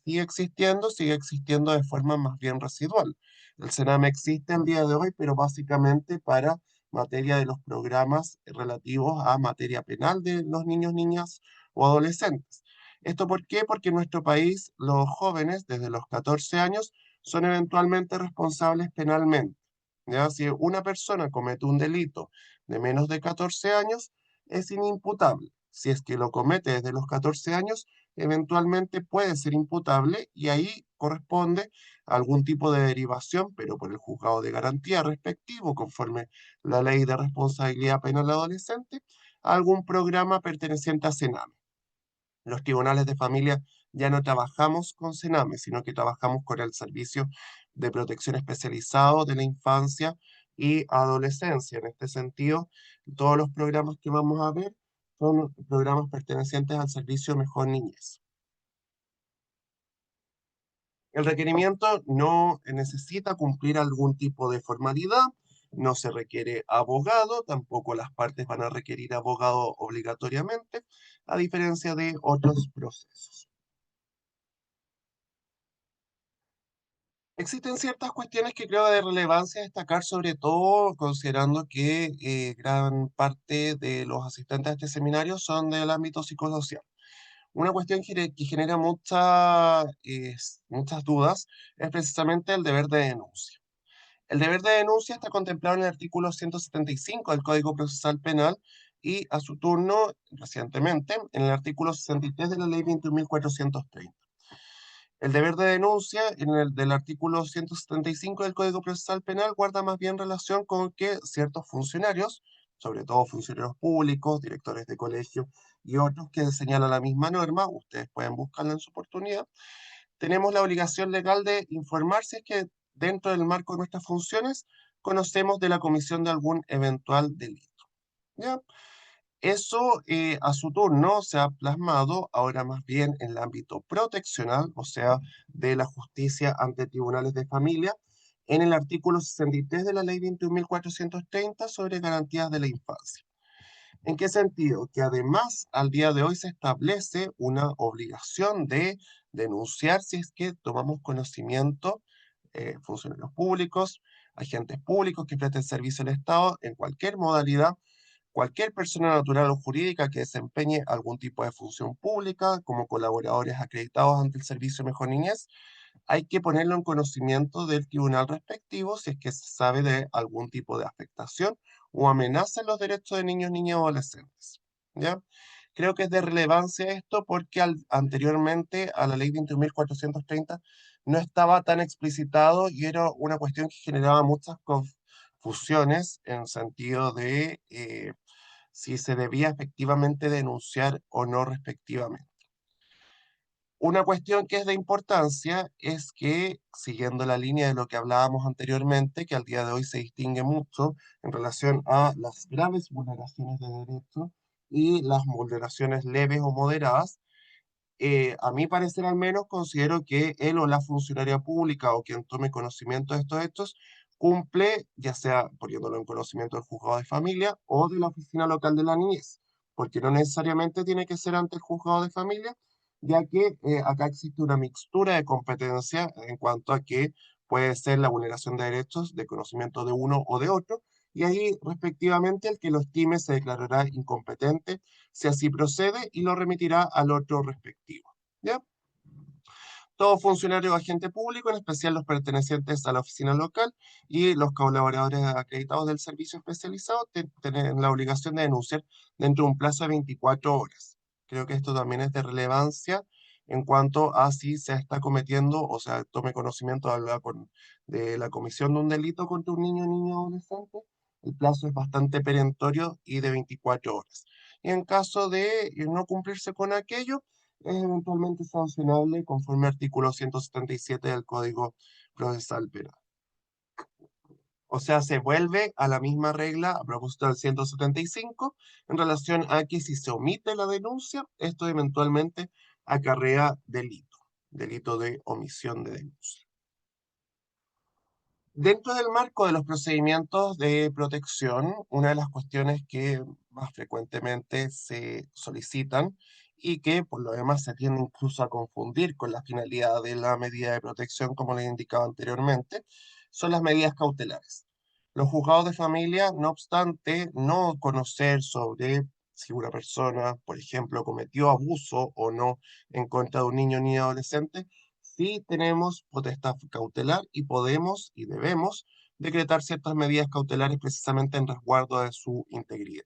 si bien sigue existiendo de forma más bien residual. El CENAME existe el día de hoy, pero básicamente para materia de los programas relativos a materia penal de los niños, niñas o adolescentes. ¿Esto por qué? Porque en nuestro país los jóvenes desde los 14 años son eventualmente responsables penalmente. ¿Ya? Si una persona comete un delito de menos de 14 años, es inimputable. Si es que lo comete desde los 14 años, eventualmente puede ser imputable y ahí corresponde a algún tipo de derivación, pero por el juzgado de garantía respectivo, conforme la ley de responsabilidad penal adolescente, a algún programa perteneciente a CENAME. Los tribunales de familia ya no trabajamos con CENAME, sino que trabajamos con el Servicio de Protección Especializado de la Infancia y Adolescencia. En este sentido, todos los programas que vamos a ver son programas pertenecientes al Servicio Mejor Niñez. El requerimiento no necesita cumplir algún tipo de formalidad, no se requiere abogado, tampoco las partes van a requerir abogado obligatoriamente, a diferencia de otros procesos. Existen ciertas cuestiones que creo de relevancia destacar, sobre todo considerando que gran parte de los asistentes a este seminario son del ámbito psicosocial. Una cuestión que genera muchas dudas es precisamente el deber de denuncia. El deber de denuncia está contemplado en el artículo 175 del Código Procesal Penal y a su turno, recientemente, en el artículo 63 de la Ley 21.430. El deber de denuncia en el del artículo 175 del Código Procesal Penal guarda más bien relación con que ciertos funcionarios, sobre todo funcionarios públicos, directores de colegio y otros que señala la misma norma, ustedes pueden buscarla en su oportunidad, tenemos la obligación legal de informar si es que dentro del marco de nuestras funciones conocemos de la comisión de algún eventual delito. ¿Ya? Eso a su turno se ha plasmado ahora más bien en el ámbito proteccional, o sea, de la justicia ante tribunales de familia, en el artículo 63 de la Ley 21.430 sobre garantías de la infancia. ¿En qué sentido? Que además al día de hoy se establece una obligación de denunciar si es que tomamos conocimiento, funcionarios públicos, agentes públicos que presten servicio al Estado en cualquier modalidad, cualquier persona natural o jurídica que desempeñe algún tipo de función pública como colaboradores acreditados ante el Servicio Mejor Niñez, hay que ponerlo en conocimiento del tribunal respectivo si es que se sabe de algún tipo de afectación o amenaza en los derechos de niños, niñas o adolescentes. ¿Ya? Creo que es de relevancia esto porque anteriormente a la ley 21.430 no estaba tan explicitado y era una cuestión que generaba muchas confusiones en sentido de si se debía efectivamente denunciar o no respectivamente. Una cuestión que es de importancia es que, siguiendo la línea de lo que hablábamos anteriormente, que al día de hoy se distingue mucho en relación a las graves vulneraciones de derechos y las vulneraciones leves o moderadas, a mi parecer al menos, considero que él o la funcionaria pública o quien tome conocimiento de estos hechos cumple, ya sea poniéndolo en conocimiento del juzgado de familia o de la oficina local de la niñez, porque no necesariamente tiene que ser ante el juzgado de familia, ya que acá existe una mixtura de competencia en cuanto a que puede ser la vulneración de derechos de conocimiento de uno o de otro, y ahí respectivamente el que lo estime se declarará incompetente si así procede, y lo remitirá al otro respectivo. ¿Ya? Todo funcionario o agente público, en especial los pertenecientes a la oficina local y los colaboradores acreditados del servicio especializado, tienen la obligación de denunciar dentro de un plazo de 24 horas. Creo que esto también es de relevancia en cuanto a si se está cometiendo o sea, tome conocimiento de la comisión de un delito contra un niño o niña adolescente. El plazo es bastante perentorio y de 24 horas. Y en caso de no cumplirse con aquello, es eventualmente sancionable conforme al artículo 177 del Código Procesal Penal. O sea, se vuelve a la misma regla a propósito del 175 en relación a que si se omite la denuncia, esto eventualmente acarrea delito de omisión de denuncia. Dentro del marco de los procedimientos de protección, una de las cuestiones que más frecuentemente se solicitan y que por lo demás se tiende incluso a confundir con la finalidad de la medida de protección, como les indicaba anteriormente, son las medidas cautelares. Los juzgados de familia, no obstante no conocer sobre si una persona, por ejemplo, cometió abuso o no en contra de un niño o niña adolescente, sí tenemos potestad cautelar y podemos y debemos decretar ciertas medidas cautelares precisamente en resguardo de su integridad.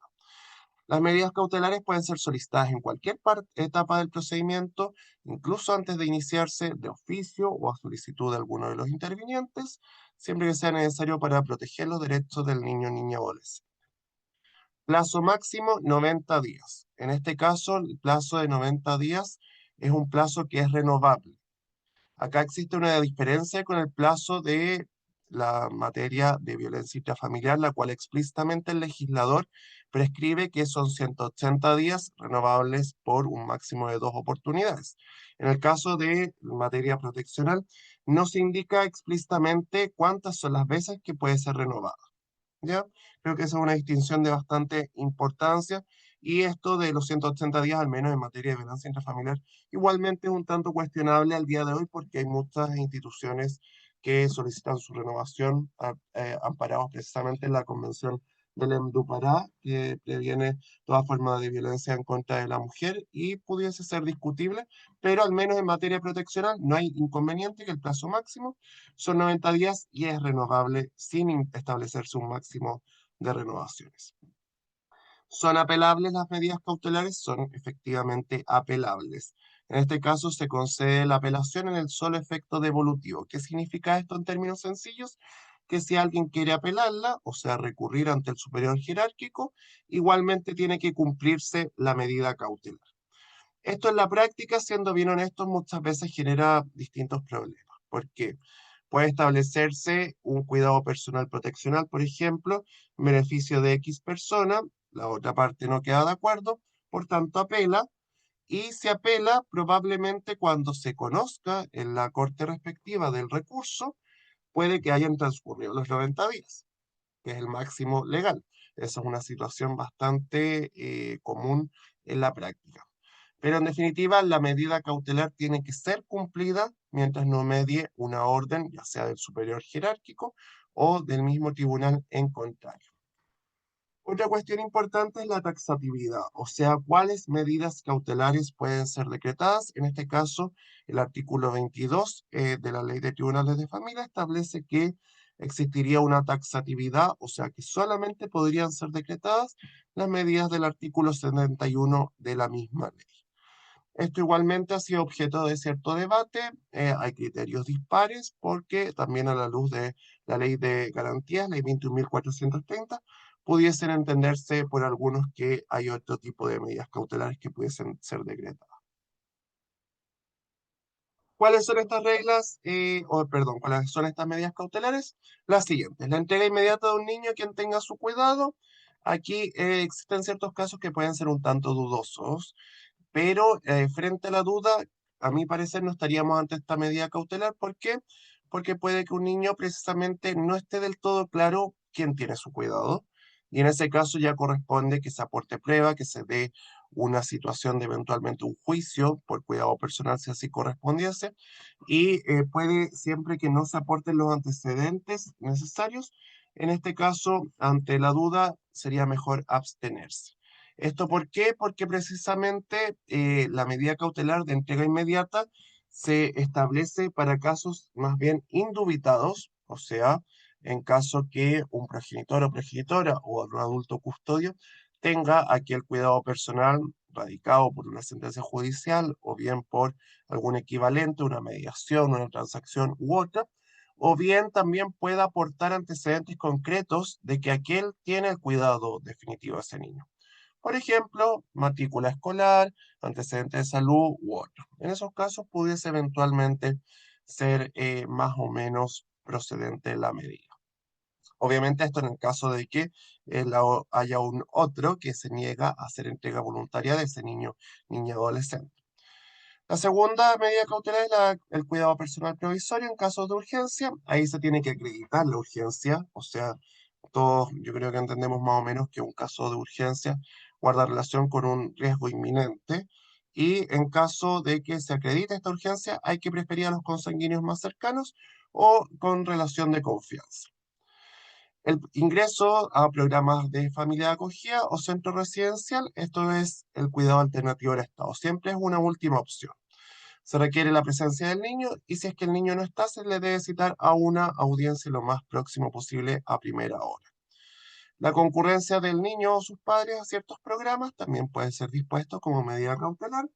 Las medidas cautelares pueden ser solicitadas en cualquier etapa del procedimiento, incluso antes de iniciarse de oficio o a solicitud de alguno de los intervinientes, siempre que sea necesario para proteger los derechos del niño, niña o adolescente. Plazo máximo 90 días. En este caso, el plazo de 90 días es un plazo que es renovable. Acá existe una diferencia con el plazo de la materia de violencia intrafamiliar, la cual explícitamente el legislador prescribe que son 180 días renovables por un máximo de 2 oportunidades. En el caso de materia proteccional, no se indica explícitamente cuántas son las veces que puede ser renovada. ¿Ya? Creo que esa es una distinción de bastante importancia, y esto de los 180 días, al menos en materia de violencia intrafamiliar, igualmente es un tanto cuestionable al día de hoy porque hay muchas instituciones que solicitan su renovación amparados precisamente en la Convención del EMDUPARÁ, que previene toda forma de violencia en contra de la mujer y pudiese ser discutible, pero al menos en materia proteccional no hay inconveniente que el plazo máximo son 90 días y es renovable sin establecerse un máximo de renovaciones. ¿Son apelables las medidas cautelares? Son efectivamente apelables. En este caso se concede la apelación en el solo efecto devolutivo. ¿Qué significa esto en términos sencillos? Que si alguien quiere apelarla, o sea, recurrir ante el superior jerárquico, igualmente tiene que cumplirse la medida cautelar. Esto en la práctica, siendo bien honestos, muchas veces genera distintos problemas, porque puede establecerse un cuidado personal proteccional, por ejemplo, en beneficio de X persona, la otra parte no queda de acuerdo, por tanto apela, y se apela probablemente cuando se conozca en la corte respectiva del recurso, puede que hayan transcurrido los 90 días, que es el máximo legal. Esa es una situación bastante común en la práctica. Pero en definitiva, la medida cautelar tiene que ser cumplida mientras no medie una orden, ya sea del superior jerárquico o del mismo tribunal en contrario. Otra cuestión importante es la taxatividad, o sea, cuáles medidas cautelares pueden ser decretadas. En este caso, el artículo 22 de la Ley de Tribunales de Familia establece que existiría una taxatividad, o sea, que solamente podrían ser decretadas las medidas del artículo 71 de la misma ley. Esto igualmente ha sido objeto de cierto debate. Hay criterios dispares porque también a la luz de la ley de garantías, ley 21.430, pudiesen entenderse por algunos que hay otro tipo de medidas cautelares que pudiesen ser decretadas. ¿Cuáles son estas reglas? Perdón, ¿cuáles son estas medidas cautelares? Las siguientes. La entrega inmediata de un niño a quien tenga su cuidado. Aquí existen ciertos casos que pueden ser un tanto dudosos, pero frente a la duda, a mi parecer no estaríamos ante esta medida cautelar. ¿Por qué? Porque puede que un niño precisamente no esté del todo claro quién tiene su cuidado. Y en ese caso ya corresponde que se aporte prueba, que se dé una situación de eventualmente un juicio por cuidado personal si así correspondiese. Y puede, siempre que no se aporten los antecedentes necesarios, en este caso, ante la duda, sería mejor abstenerse. ¿Esto por qué? Porque precisamente la medida cautelar de entrega inmediata se establece para casos más bien indubitados, o sea, en caso que un progenitor o progenitora o un adulto custodio tenga aquel cuidado personal radicado por una sentencia judicial o bien por algún equivalente, una mediación, una transacción u otra, o bien también pueda aportar antecedentes concretos de que aquel tiene el cuidado definitivo de ese niño. Por ejemplo, matrícula escolar, antecedentes de salud u otro. En esos casos pudiese eventualmente ser más o menos procedente la medida. Obviamente esto en el caso de que haya un otro que se niega a hacer entrega voluntaria de ese niño, niña adolescente. La segunda medida cautelar es el cuidado personal provisorio en casos de urgencia. Ahí se tiene que acreditar la urgencia, o sea, todos yo creo que entendemos más o menos que un caso de urgencia guarda relación con un riesgo inminente. Y en caso de que se acredite esta urgencia, hay que preferir a los consanguíneos más cercanos o con relación de confianza. El ingreso a programas de familia de acogida o centro residencial, esto es el cuidado alternativo del Estado. Siempre es una última opción. Se requiere la presencia del niño y si es que el niño no está, se le debe citar a una audiencia lo más próximo posible a primera hora. La concurrencia del niño o sus padres a ciertos programas también puede ser dispuesto como medida cautelar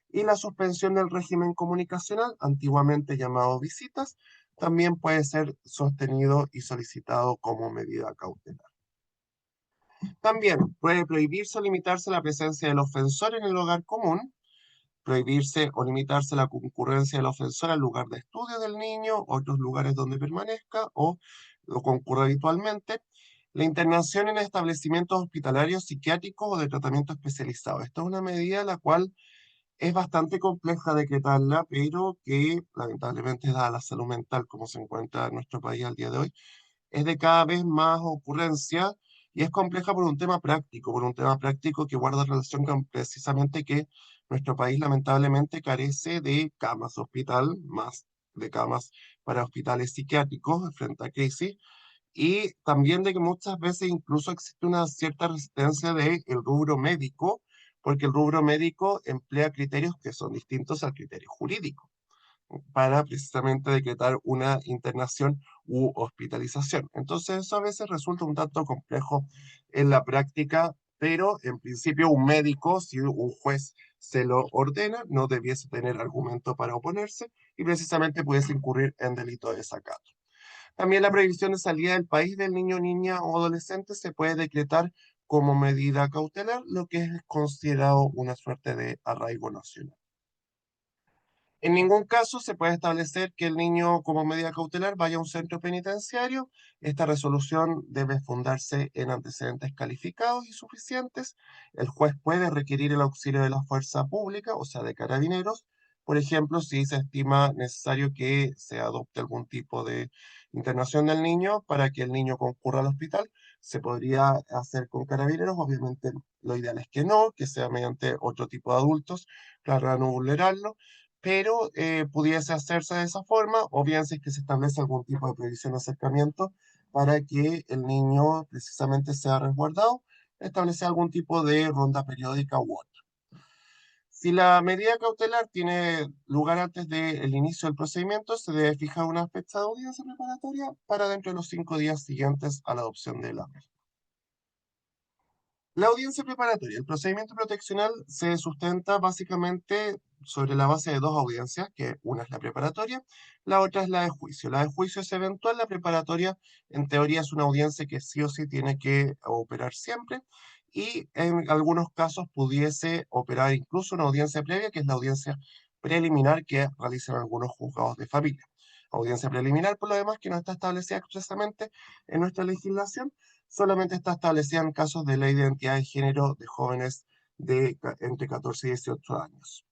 y la suspensión del régimen comunicacional, antiguamente llamado visitas, también puede ser sostenido y solicitado como medida cautelar. También puede prohibirse o limitarse la presencia del ofensor en el hogar común, prohibirse o limitarse la concurrencia del ofensor al lugar de estudio del niño, otros lugares donde permanezca o lo concurra habitualmente, la internación en establecimientos hospitalarios psiquiátricos o de tratamiento especializado. Esta es una medida la cual es bastante compleja decretarla, pero que lamentablemente, dada la salud mental como se encuentra en nuestro país al día de hoy, es de cada vez más ocurrencia y es compleja por un tema práctico que guarda relación con precisamente que nuestro país lamentablemente carece de camas de hospital, más de camas para hospitales psiquiátricos frente a crisis, y también de que muchas veces incluso existe una cierta resistencia del rubro médico, porque el rubro médico emplea criterios que son distintos al criterio jurídico para precisamente decretar una internación u hospitalización. Entonces eso a veces resulta un tanto complejo en la práctica, pero en principio un médico, si un juez se lo ordena, no debiese tener argumento para oponerse y precisamente pudiese incurrir en delito de desacato. También la prohibición de salida del país del niño, niña o adolescente se puede decretar como medida cautelar, lo que es considerado una suerte de arraigo nacional. En ningún caso se puede establecer que el niño como medida cautelar vaya a un centro penitenciario. Esta resolución debe fundarse en antecedentes calificados y suficientes. El juez puede requerir el auxilio de la fuerza pública, o sea, de carabineros. Por ejemplo, si se estima necesario que se adopte algún tipo de internación del niño para que el niño concurra al hospital, se podría hacer con carabineros. Obviamente, lo ideal es que no, que sea mediante otro tipo de adultos, para no vulnerarlo, pero pudiese hacerse de esa forma, o bien si es que se establece algún tipo de previsión de acercamiento para que el niño precisamente sea resguardado, establece algún tipo de ronda periódica u otra. Si la medida cautelar tiene lugar antes del inicio del procedimiento, se debe fijar una fecha de audiencia preparatoria para dentro de los 5 días siguientes a la adopción de la misma. La audiencia preparatoria, el procedimiento proteccional se sustenta básicamente sobre la base de dos audiencias, que una es la preparatoria, la otra es la de juicio. La de juicio es eventual, la preparatoria en teoría es una audiencia que sí o sí tiene que operar siempre y en algunos casos pudiese operar incluso una audiencia previa, que es la audiencia preliminar que realizan algunos juzgados de familia. Audiencia preliminar, por lo demás, que no está establecida expresamente en nuestra legislación, solamente está establecida en casos de ley de identidad de género de jóvenes de entre 14 y 18 años.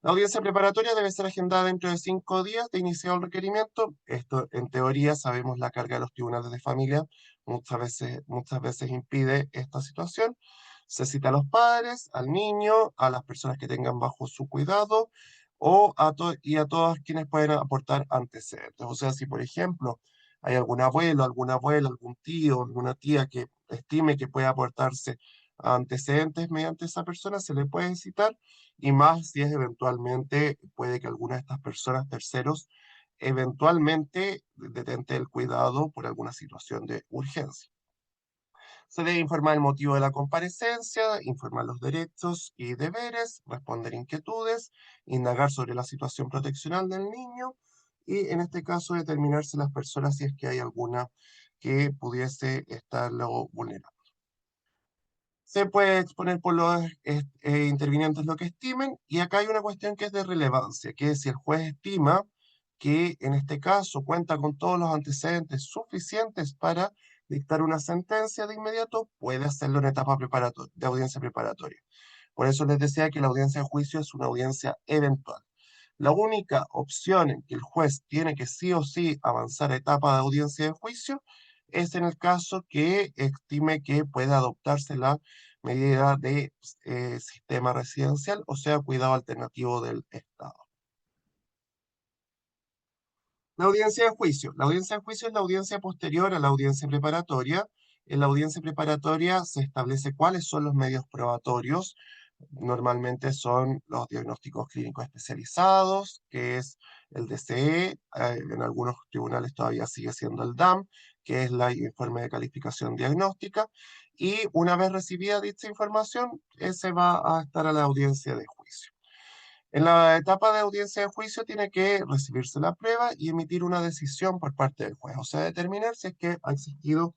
La audiencia preparatoria debe ser agendada dentro de 5 días de iniciado el requerimiento. Esto, en teoría, sabemos la carga de los tribunales de familia muchas veces impide esta situación. Se cita a los padres, al niño, a las personas que tengan bajo su cuidado y a todos quienes pueden aportar antecedentes. O sea, si por ejemplo hay algún abuelo, alguna abuela, algún tío, alguna tía que estime que puede aportarse antecedentes mediante esa persona, se le puede citar y más si es eventualmente, puede que alguna de estas personas, terceros, eventualmente detente el cuidado por alguna situación de urgencia. Se debe informar el motivo de la comparecencia, informar los derechos y deberes, responder inquietudes, indagar sobre la situación proteccional del niño y en este caso determinarse las personas si es que hay alguna que pudiese estarlo vulnerando. Se puede exponer por los intervinientes lo que estimen, y acá hay una cuestión que es de relevancia, que es si el juez estima que en este caso cuenta con todos los antecedentes suficientes para dictar una sentencia de inmediato, puede hacerlo en etapa de audiencia preparatoria. Por eso les decía que la audiencia de juicio es una audiencia eventual. La única opción en que el juez tiene que sí o sí avanzar a etapa de audiencia de juicio es en el caso que estime que puede adoptarse la medida de sistema residencial, o sea, cuidado alternativo del Estado. La audiencia de juicio. La audiencia de juicio es la audiencia posterior a la audiencia preparatoria. En la audiencia preparatoria se establece cuáles son los medios probatorios. Normalmente son los diagnósticos clínicos especializados, que es el DCE, en algunos tribunales todavía sigue siendo el DAM, que es la informe de calificación diagnóstica, y una vez recibida dicha información, se va a estar a la audiencia de juicio. En la etapa de audiencia de juicio tiene que recibirse la prueba y emitir una decisión por parte del juez, o sea, determinar si es que ha existido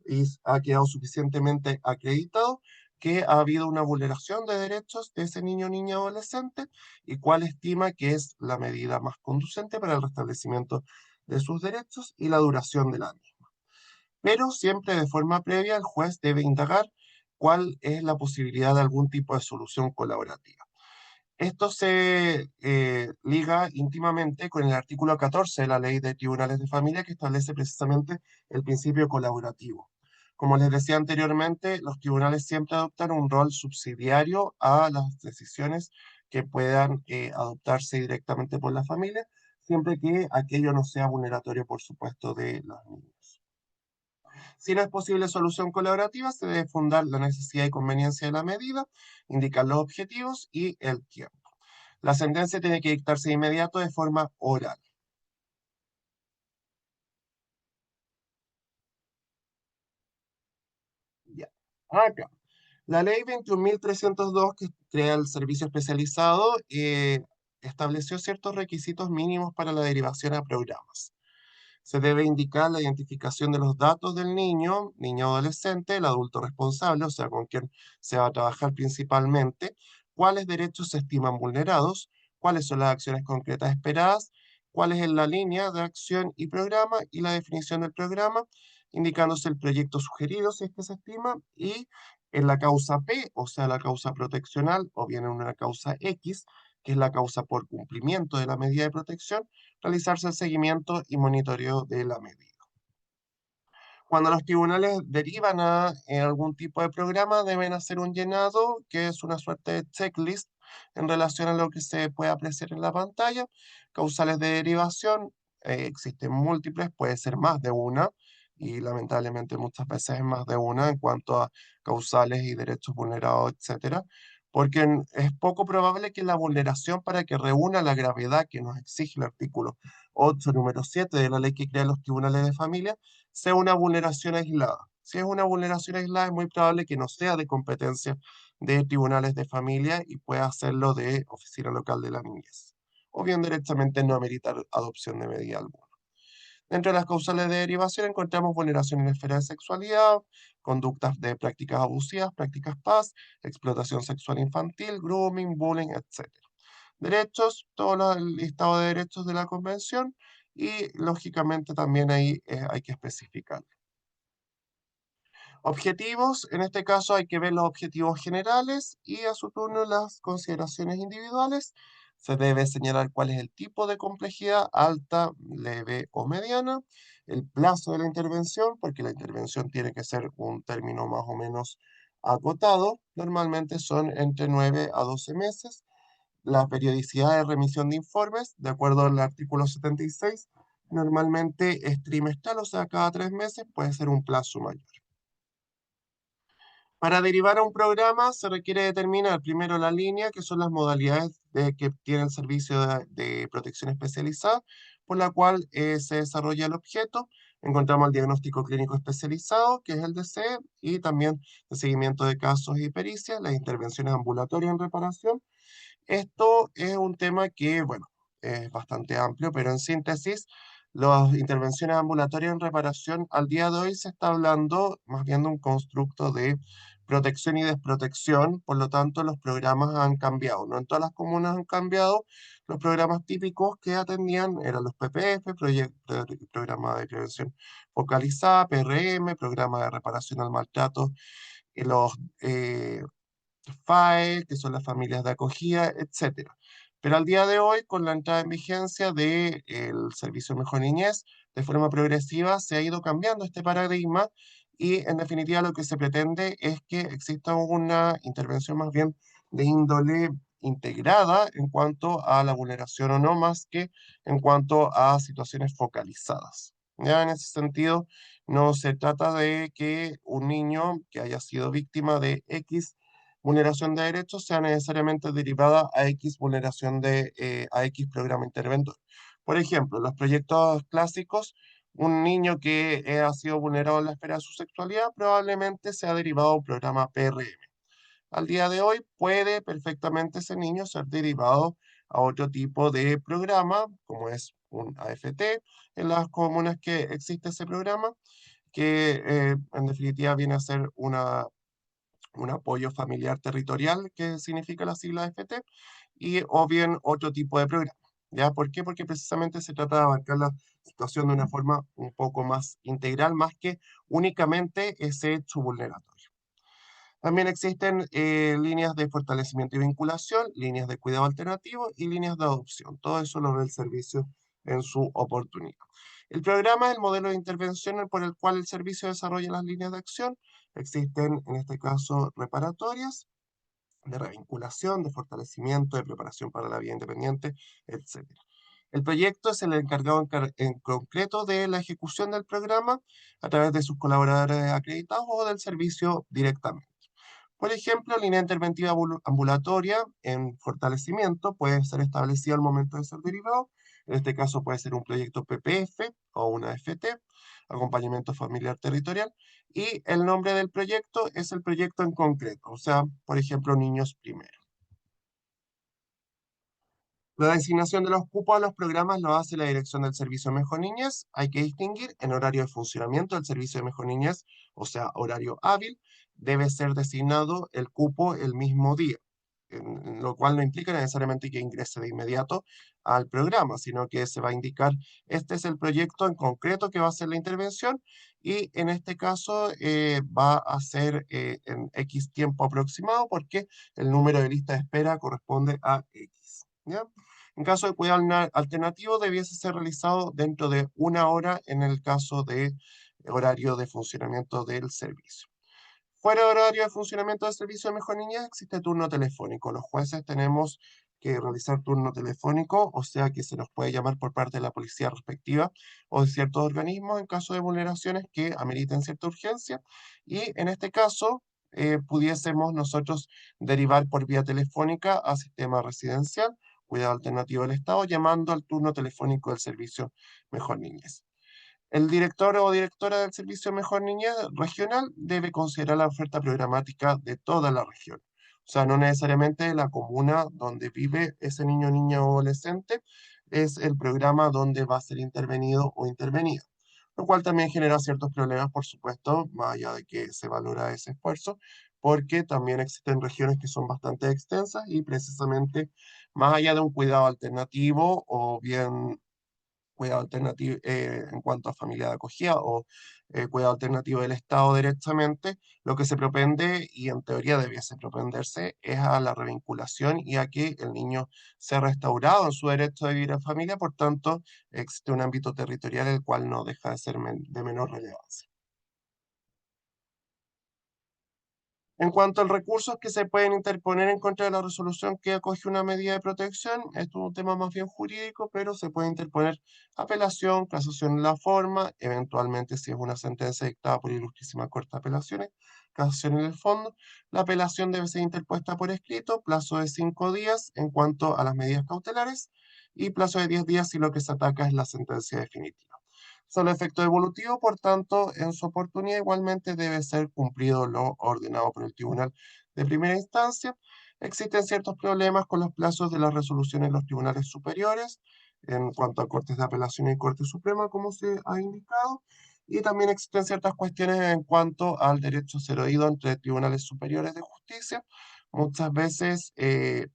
y ha quedado suficientemente acreditado que ha habido una vulneración de derechos de ese niño o niña adolescente y cuál estima que es la medida más conducente para el restablecimiento de sus derechos y la duración de la misma. Pero siempre de forma previa el juez debe indagar cuál es la posibilidad de algún tipo de solución colaborativa. Esto se liga íntimamente con el artículo 14 de la Ley de Tribunales de Familia, que establece precisamente el principio colaborativo. Como les decía anteriormente, los tribunales siempre adoptan un rol subsidiario a las decisiones que puedan adoptarse directamente por la familia, siempre que aquello no sea vulneratorio, por supuesto, de los niños. Si no es posible solución colaborativa, se debe fundar la necesidad y conveniencia de la medida, indicar los objetivos y el tiempo. La sentencia tiene que dictarse de inmediato de forma oral. Ya. Acá. La ley 21.302 que crea el servicio especializado estableció ciertos requisitos mínimos para la derivación a programas. Se debe indicar la identificación de los datos del niño, niño adolescente, el adulto responsable, o sea, con quien se va a trabajar principalmente, cuáles derechos se estiman vulnerados, cuáles son las acciones concretas esperadas, cuál es la línea de acción y programa y la definición del programa, indicándose el proyecto sugerido si es que se estima y en la causa P, o sea, la causa proteccional, o bien en una causa X, que es la causa por cumplimiento de la medida de protección, realizarse el seguimiento y monitoreo de la medida. Cuando los tribunales derivan a algún tipo de programa, deben hacer un llenado, que es una suerte de checklist en relación a lo que se puede apreciar en la pantalla. Causales de derivación, existen múltiples, puede ser más de una, y lamentablemente muchas veces es más de una en cuanto a causales y derechos vulnerados, etcétera, porque es poco probable que la vulneración para que reúna la gravedad que nos exige el artículo 8, número 7 de la ley que crea los tribunales de familia, sea una vulneración aislada, Si es una vulneración aislada, es muy probable que no sea de competencia de tribunales de familia y pueda hacerlo de oficina local de la niñez, o bien directamente no ameritar adopción de medida alguna. Dentro de las causales de derivación encontramos vulneración en la esfera de sexualidad, conductas de prácticas abusivas, prácticas PAS, explotación sexual infantil, grooming, bullying, etc. Derechos, el listado de derechos de la Convención y lógicamente también ahí hay que especificar. Objetivos, en este caso hay que ver los objetivos generales y a su turno las consideraciones individuales. Se debe señalar cuál es el tipo de complejidad, alta, leve o mediana, el plazo de la intervención, porque la intervención tiene que ser un término más o menos acotado, normalmente son entre 9 a 12 meses, la periodicidad de remisión de informes, de acuerdo al artículo 76, normalmente es trimestral, o sea, cada 3 meses puede ser un plazo mayor. Para derivar a un programa se requiere determinar primero la línea, que son las modalidades que tiene el servicio de protección especializada, por la cual se desarrolla el objeto. Encontramos el diagnóstico clínico especializado, que es el DCE, y también el seguimiento de casos y pericias, las intervenciones ambulatorias en reparación. Esto es un tema que, bueno, es bastante amplio, pero en síntesis, las intervenciones ambulatorias en reparación al día de hoy se está hablando más bien de un constructo de protección y desprotección, por lo tanto los programas han cambiado, no en todas las comunas han cambiado, los programas típicos que atendían eran los PPF, programa de prevención focalizada, PRM, programa de reparación al maltrato, y los FAE, que son las familias de acogida, etcétera. Pero al día de hoy, con la entrada en vigencia del Servicio Mejor Niñez, de forma progresiva se ha ido cambiando este paradigma y en definitiva lo que se pretende es que exista una intervención más bien de índole integrada en cuanto a la vulneración o no, más que en cuanto a situaciones focalizadas. Ya en ese sentido, no se trata de que un niño que haya sido víctima de X vulneración de derechos sea necesariamente derivada a X vulneración a X programa interventor. Por ejemplo, los proyectos clásicos, un niño que ha sido vulnerado en la esfera de su sexualidad probablemente sea derivado a un programa PRM. Al día de hoy puede perfectamente ese niño ser derivado a otro tipo de programa, como es un AFT, en las comunas que existe ese programa, que en definitiva viene a ser un apoyo familiar territorial, que significa la sigla FT, y o bien otro tipo de programa. ¿Ya? ¿Por qué? Porque precisamente se trata de abarcar la situación de una forma un poco más integral, más que únicamente ese hecho vulneratorio. También existen líneas de fortalecimiento y vinculación, líneas de cuidado alternativo y líneas de adopción. Todo eso lo ve el servicio en su oportunidad. El programa es el modelo de intervención por el cual el servicio desarrolla las líneas de acción. Existen, en este caso, reparatorias, de revinculación, de fortalecimiento, de preparación para la vida independiente, etc. El proyecto es el encargado en concreto de la ejecución del programa a través de sus colaboradores acreditados o del servicio directamente. Por ejemplo, línea interventiva ambulatoria en fortalecimiento puede ser establecida al momento de ser derivado. En este caso puede ser un proyecto PPF o una FT, acompañamiento familiar territorial, y el nombre del proyecto es el proyecto en concreto, o sea, por ejemplo, Niños Primero. La designación de los cupos a los programas lo hace la Dirección del Servicio Mejor Niñez. Hay que distinguir en horario de funcionamiento del Servicio de Mejor Niñez, o sea, horario hábil, debe ser designado el cupo el mismo día, lo cual no implica necesariamente que ingrese de inmediato al programa, sino que se va a indicar, este es el proyecto en concreto que va a hacer la intervención y en este caso va a ser en X tiempo aproximado porque el número de lista de espera corresponde a X. ¿Ya? En caso de cuidado alternativo, debiese ser realizado dentro de 1 hora en el caso de horario de funcionamiento del servicio. Fuera de horario de funcionamiento del servicio de mejor niñez, existe turno telefónico. Los jueces tenemos que realizar turno telefónico, o sea que se nos puede llamar por parte de la policía respectiva o de ciertos organismos en caso de vulneraciones que ameriten cierta urgencia. Y en este caso, pudiésemos nosotros derivar por vía telefónica a sistema residencial, cuidado alternativo del Estado, llamando al turno telefónico del servicio Mejor Niñez. El director o directora del Servicio Mejor Niñez regional debe considerar la oferta programática de toda la región. O sea, no necesariamente la comuna donde vive ese niño, niña o adolescente es el programa donde va a ser intervenido o intervenida. Lo cual también genera ciertos problemas, por supuesto, más allá de que se valora ese esfuerzo, porque también existen regiones que son bastante extensas y precisamente más allá de un cuidado alternativo o bien cuidado alternativo en cuanto a familia de acogida o cuidado alternativo del Estado directamente, lo que se propende y en teoría debiese propenderse es a la revinculación y a que el niño sea restaurado en su derecho de vivir en familia, por tanto existe un ámbito territorial el cual no deja de ser de menor relevancia. En cuanto a los recursos que se pueden interponer en contra de la resolución que acoge una medida de protección, esto es un tema más bien jurídico, pero se puede interponer apelación, casación en la forma, eventualmente si es una sentencia dictada por Ilustrísima Corte de Apelaciones, casación en el fondo. La apelación debe ser interpuesta por escrito, plazo de 5 días en cuanto a las medidas cautelares y plazo de 10 días si lo que se ataca es la sentencia definitiva. Solo efecto evolutivo, por tanto, en su oportunidad igualmente debe ser cumplido lo ordenado por el tribunal de primera instancia. Existen ciertos problemas con los plazos de las resoluciones de los tribunales superiores en cuanto a Cortes de Apelación y Corte Suprema, como se ha indicado, y también existen ciertas cuestiones en cuanto al derecho a ser oído entre tribunales superiores de justicia. Muchas veces el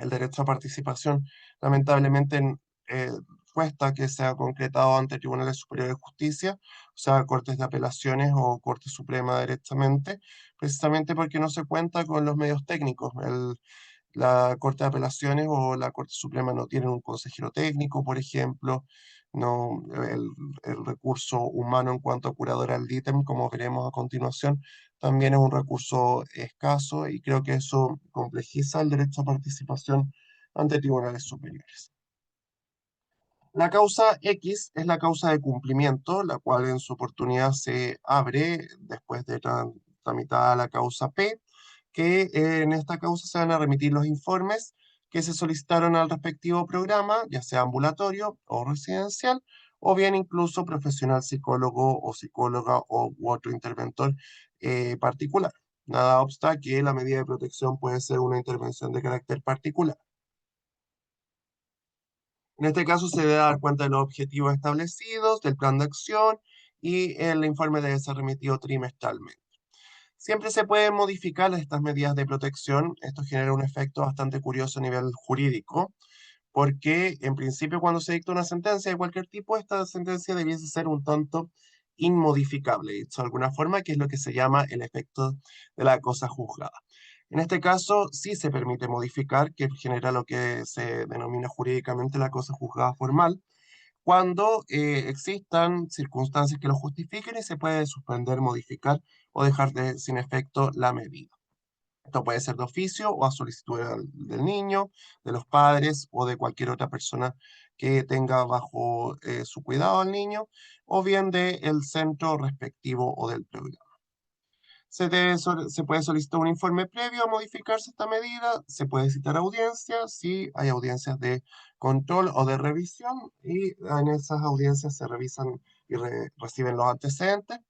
derecho a participación, lamentablemente, eh, cuesta que sea concretado ante tribunales superiores de justicia, o sea, cortes de apelaciones o Corte Suprema directamente, precisamente porque no se cuenta con los medios técnicos. La Corte de Apelaciones o la Corte Suprema no tienen un consejero técnico, por ejemplo, no, el recurso humano en cuanto a curadora al ítem, como veremos a continuación, también es un recurso escaso y creo que eso complejiza el derecho a participación ante tribunales superiores. La causa X es la causa de cumplimiento, la cual en su oportunidad se abre después de tramitada la causa P, que en esta causa se van a remitir los informes que se solicitaron al respectivo programa, ya sea ambulatorio o residencial, o bien incluso profesional psicólogo o psicóloga o u otro interventor particular. Nada obsta que la medida de protección puede ser una intervención de carácter particular. En este caso se debe dar cuenta de los objetivos establecidos, del plan de acción y el informe debe ser remitido trimestralmente. Siempre se pueden modificar estas medidas de protección. Esto genera un efecto bastante curioso a nivel jurídico, porque en principio cuando se dicta una sentencia de cualquier tipo, esta sentencia debiese ser un tanto inmodificable, dicho de alguna forma, que es lo que se llama el efecto de la cosa juzgada. En este caso, sí se permite modificar, que genera lo que se denomina jurídicamente la cosa juzgada formal, cuando existan circunstancias que lo justifiquen y se puede suspender, modificar o dejar sin efecto la medida. Esto puede ser de oficio o a solicitud del niño, de los padres o de cualquier otra persona que tenga bajo su cuidado al niño, o bien del centro respectivo o del programa. Se puede solicitar un informe previo a modificarse esta medida, se puede citar audiencias, si hay audiencias de control o de revisión, y en esas audiencias se revisan y reciben los antecedentes.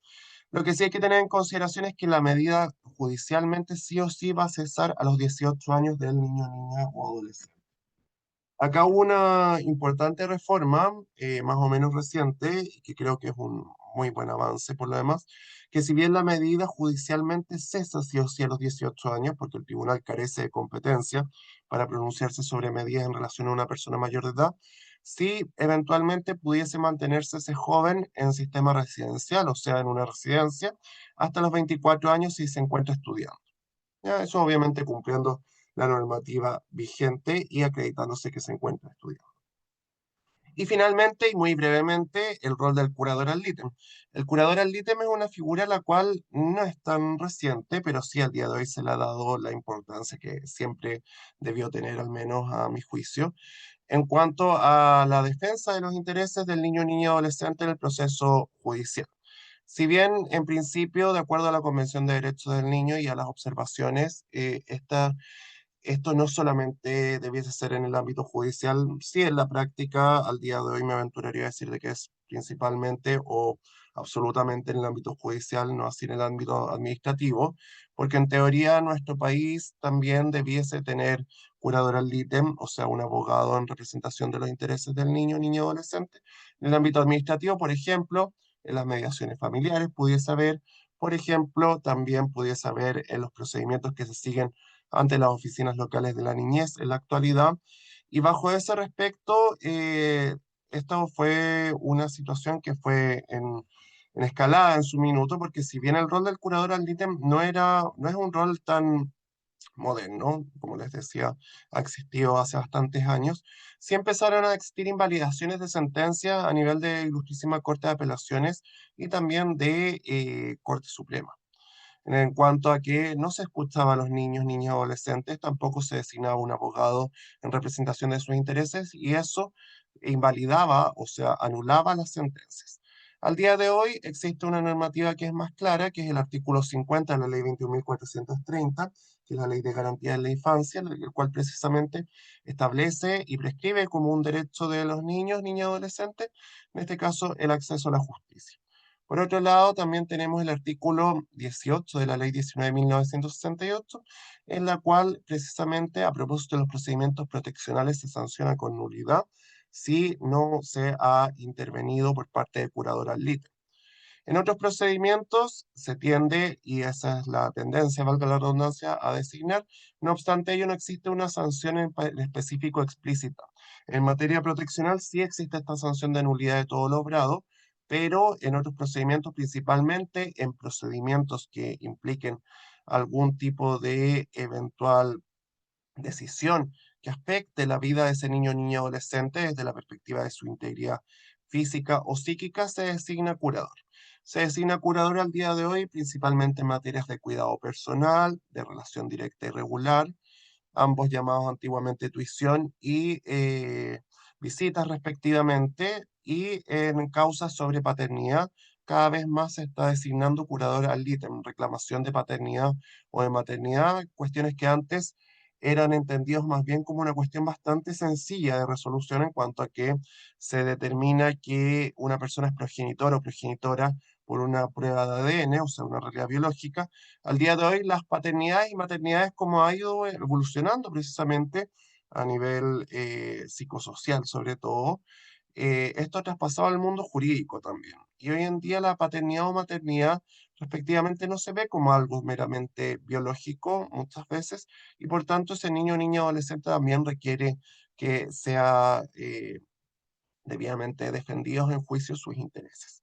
Lo que sí hay que tener en consideración es que la medida judicialmente sí o sí va a cesar a los 18 años del niño, niña o adolescente. Acá hubo una importante reforma, más o menos reciente, y que creo que es un muy buen avance por lo demás, que si bien la medida judicialmente cesa sí o sí a los 18 años, porque el tribunal carece de competencia para pronunciarse sobre medidas en relación a una persona mayor de edad, si eventualmente pudiese mantenerse ese joven en sistema residencial, o sea, en una residencia, hasta los 24 años si se encuentra estudiando. Ya, eso obviamente cumpliendo la normativa vigente y acreditándose que se encuentra estudiando. Y finalmente, y muy brevemente, el rol del curador ad litem. El curador ad litem es una figura la cual no es tan reciente, pero sí al día de hoy se le ha dado la importancia que siempre debió tener, al menos a mi juicio, en cuanto a la defensa de los intereses del niño, niña y adolescente en el proceso judicial. Si bien en principio, de acuerdo a la Convención de Derechos del Niño y a las observaciones, esto no solamente debiese ser en el ámbito judicial, sí en la práctica, al día de hoy me aventuraría a decir de que es principalmente o absolutamente en el ámbito judicial, no así en el ámbito administrativo, porque en teoría nuestro país también debiese tener curador ad litem, o sea, un abogado en representación de los intereses del niño, niña, adolescente. En el ámbito administrativo, por ejemplo, en las mediaciones familiares pudiese haber, por ejemplo, también pudiese haber en los procedimientos que se siguen ante las oficinas locales de la niñez en la actualidad. Y bajo ese respecto, esto fue una situación que fue en escalada en su minuto, porque si bien el rol del curador ad litem no es un rol tan moderno, como les decía, ha existido hace bastantes años, sí empezaron a existir invalidaciones de sentencias a nivel de Ilustrísima Corte de Apelaciones y también de Corte Suprema. En cuanto a que no se escuchaba a los niños, niñas, adolescentes, tampoco se designaba un abogado en representación de sus intereses y eso invalidaba, o sea, anulaba las sentencias. Al día de hoy existe una normativa que es más clara, que es el artículo 50 de la Ley 21.430, que es la Ley de Garantía de la Infancia, el cual precisamente establece y prescribe como un derecho de los niños, niñas y adolescentes, en este caso, el acceso a la justicia. Por otro lado, también tenemos el artículo 18 de la Ley 19.1968, en la cual precisamente a propósito de los procedimientos proteccionales se sanciona con nulidad si no se ha intervenido por parte del curador ad litem. En otros procedimientos se tiende, y esa es la tendencia, valga la redundancia, a designar. No obstante ello, no existe una sanción en específico explícita. En materia proteccional sí existe esta sanción de nulidad de todo lo obrado, pero en otros procedimientos, principalmente en procedimientos que impliquen algún tipo de eventual decisión que afecte la vida de ese niño, niña, adolescente desde la perspectiva de su integridad física o psíquica, se designa curador. Se designa curador al día de hoy principalmente en materias de cuidado personal, de relación directa y regular, ambos llamados antiguamente tuición y visitas respectivamente, y en causas sobre paternidad. Cada vez más se está designando curador al ítem, reclamación de paternidad o de maternidad, cuestiones que antes eran entendidos más bien como una cuestión bastante sencilla de resolución en cuanto a que se determina que una persona es progenitor o progenitora por una prueba de ADN, o sea, una realidad biológica. Al día de hoy, las paternidades y maternidades, como ha ido evolucionando precisamente a nivel psicosocial, sobre todo, esto ha traspasado al mundo jurídico también. Y hoy en día la paternidad o maternidad, respectivamente, no se ve como algo meramente biológico muchas veces, y por tanto ese niño o niña adolescente también requiere que sea debidamente defendidos en juicio sus intereses.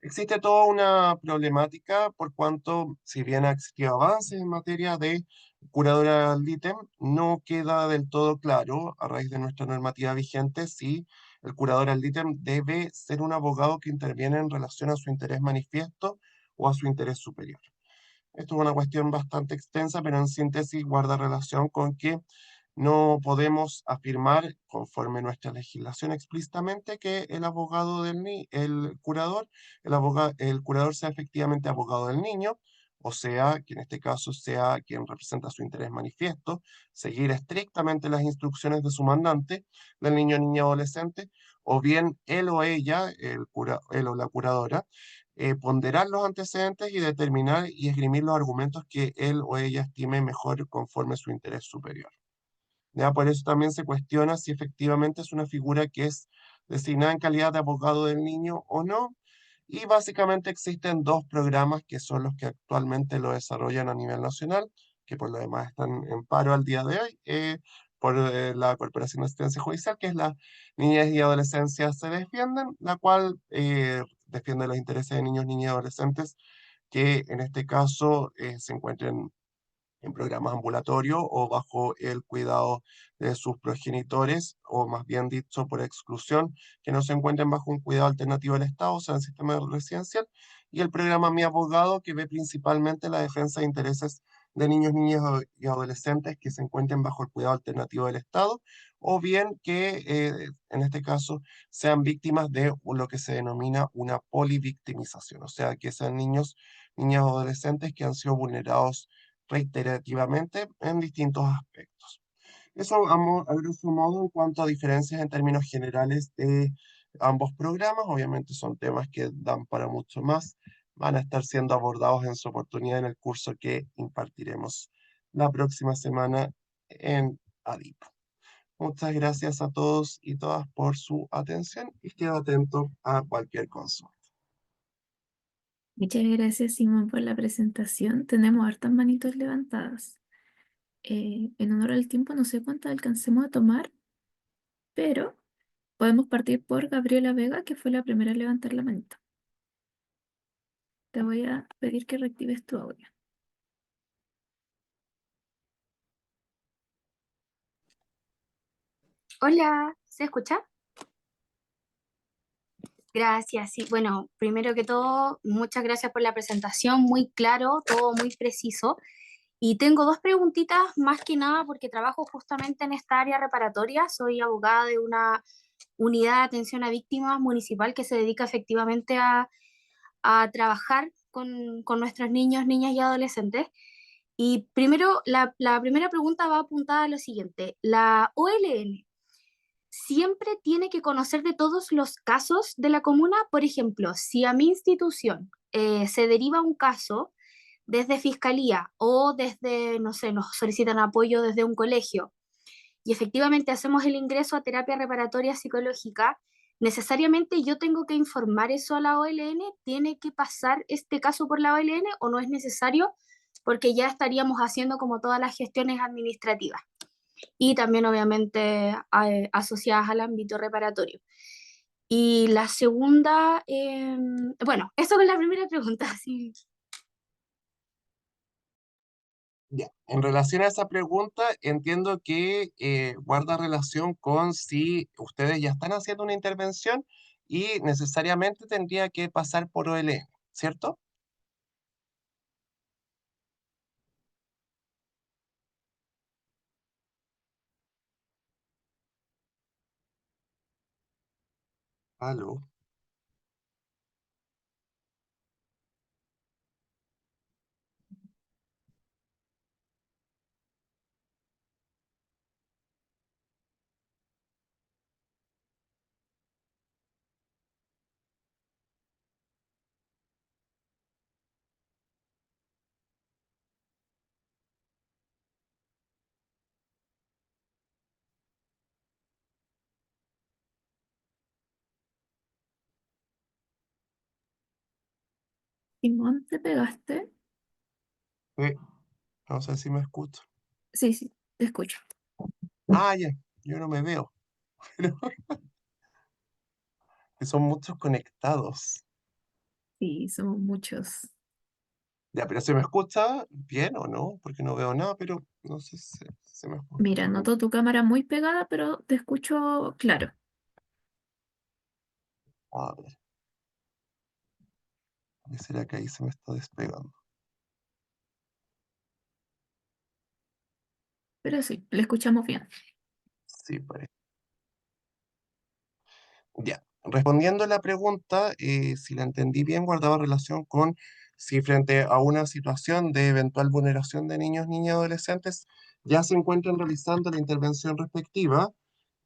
Existe toda una problemática por cuanto, si bien ha existido avances en materia de curadora ad litem, no queda del todo claro, a raíz de nuestra normativa vigente, si el curador ad litem debe ser un abogado que interviene en relación a su interés manifiesto o a su interés superior. Esto es una cuestión bastante extensa, pero en síntesis guarda relación con que no podemos afirmar, conforme nuestra legislación explícitamente, que el abogado el curador, el curador sea efectivamente abogado del niño, o sea, que en este caso sea quien representa su interés manifiesto, seguir estrictamente las instrucciones de su mandante, del niño, niña, adolescente, o bien él o ella, él o la curadora, ponderar los antecedentes y determinar y esgrimir los argumentos que él o ella estime mejor conforme a su interés superior. Ya por eso también se cuestiona si efectivamente es una figura que es designada en calidad de abogado del niño o no. Y básicamente existen dos programas que son los que actualmente lo desarrollan a nivel nacional, que por lo demás están en paro al día de hoy, por la Corporación de Asistencia Judicial, que es la Niñez y Adolescencia se defienden, la cual defiende los intereses de niños, niñas y adolescentes que en este caso se encuentren en programas ambulatorios o bajo el cuidado de sus progenitores, o más bien dicho, por exclusión, que no se encuentren bajo un cuidado alternativo del Estado, o sea, en sistema residencial, y el programa Mi Abogado, que ve principalmente la defensa de intereses de niños, niñas y adolescentes que se encuentren bajo el cuidado alternativo del Estado, o bien que en este caso sean víctimas de lo que se denomina una polivictimización, o sea, que sean niños, niñas o adolescentes que han sido vulnerados reiterativamente en distintos aspectos. Eso a grosso modo en cuanto a diferencias en términos generales de ambos programas. Obviamente son temas que dan para mucho más. Van a estar siendo abordados en su oportunidad en el curso que impartiremos la próxima semana en ADIP. Muchas gracias a todos y todas por su atención y quedo atento a cualquier consulta. Muchas gracias, Simón, por la presentación. Tenemos hartas manitos levantadas. En honor al tiempo, no sé cuánto alcancemos a tomar, pero podemos partir por Gabriela Vega, que fue la primera a levantar la manita. Te voy a pedir que reactives tu audio. Hola, ¿se escucha? Gracias, sí. Bueno, primero que todo, muchas gracias por la presentación, muy claro, todo muy preciso. Y tengo dos preguntitas, más que nada porque trabajo justamente en esta área reparatoria, soy abogada de una unidad de atención a víctimas municipal que se dedica efectivamente a trabajar con nuestros niños, niñas y adolescentes. Y primero, la primera pregunta va apuntada a lo siguiente. La OLN siempre tiene que conocer de todos los casos de la comuna. Por ejemplo, si a mi institución se deriva un caso desde fiscalía o desde, no sé, nos solicitan apoyo desde un colegio y efectivamente hacemos el ingreso a terapia reparatoria psicológica, necesariamente yo tengo que informar eso a la OLN, tiene que pasar este caso por la OLN o no es necesario porque ya estaríamos haciendo como todas las gestiones administrativas y también obviamente asociadas al ámbito reparatorio. Y la segunda, bueno, eso es la primera pregunta, sí. Ya, en relación a esa pregunta, entiendo que guarda relación con si ustedes ya están haciendo una intervención y necesariamente tendría que pasar por OLN, ¿cierto? Aló. Simón, ¿te pegaste? Eh, no sé si me escucho. Sí, sí, te escucho. Ah, ya, yo no me veo, pero que son muchos conectados. Sí, somos muchos. Ya, pero ¿se me escucha bien o no? Porque no veo nada, pero no sé si se me escucha Mira, por lo noto tu cámara muy pegada, pero te escucho claro. A ver, ¿por qué será que ahí se me está despegando? Pero sí, le escuchamos bien. Sí, parece. Ya, respondiendo a la pregunta, si la entendí bien, guardaba relación con si frente a una situación de eventual vulneración de niños, niñas y adolescentes ya se encuentran realizando la intervención respectiva,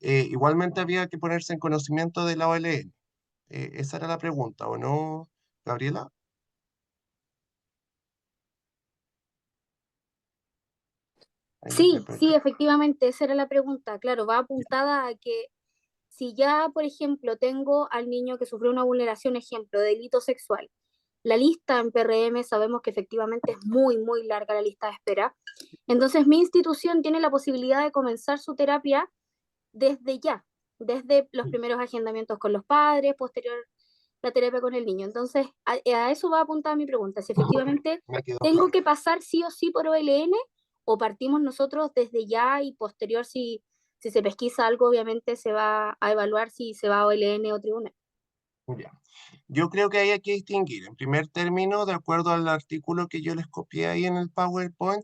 igualmente había que ponerse en conocimiento de la OLN. Esa era la pregunta, ¿o no, Gabriela? Ahí no te Sí, perdí. sí, efectivamente, esa era la pregunta. Claro, va apuntada a que si ya, por ejemplo, tengo al niño que sufrió una vulneración, ejemplo, de delito sexual, la lista en PRM sabemos que efectivamente es muy, muy larga la lista de espera. Entonces, mi institución tiene la posibilidad de comenzar su terapia desde ya, desde los primeros agendamientos con los padres, posterior la terapia con el niño. Entonces, a eso va apuntada mi pregunta, si efectivamente Me quedó tengo claro. que pasar sí o sí por OLN o partimos nosotros desde ya y posterior si se pesquisa algo, obviamente se va a evaluar si se va a OLN o tribunal. Ya. Yo creo que hay que distinguir. En primer término, de acuerdo al artículo que yo les copié ahí en el PowerPoint,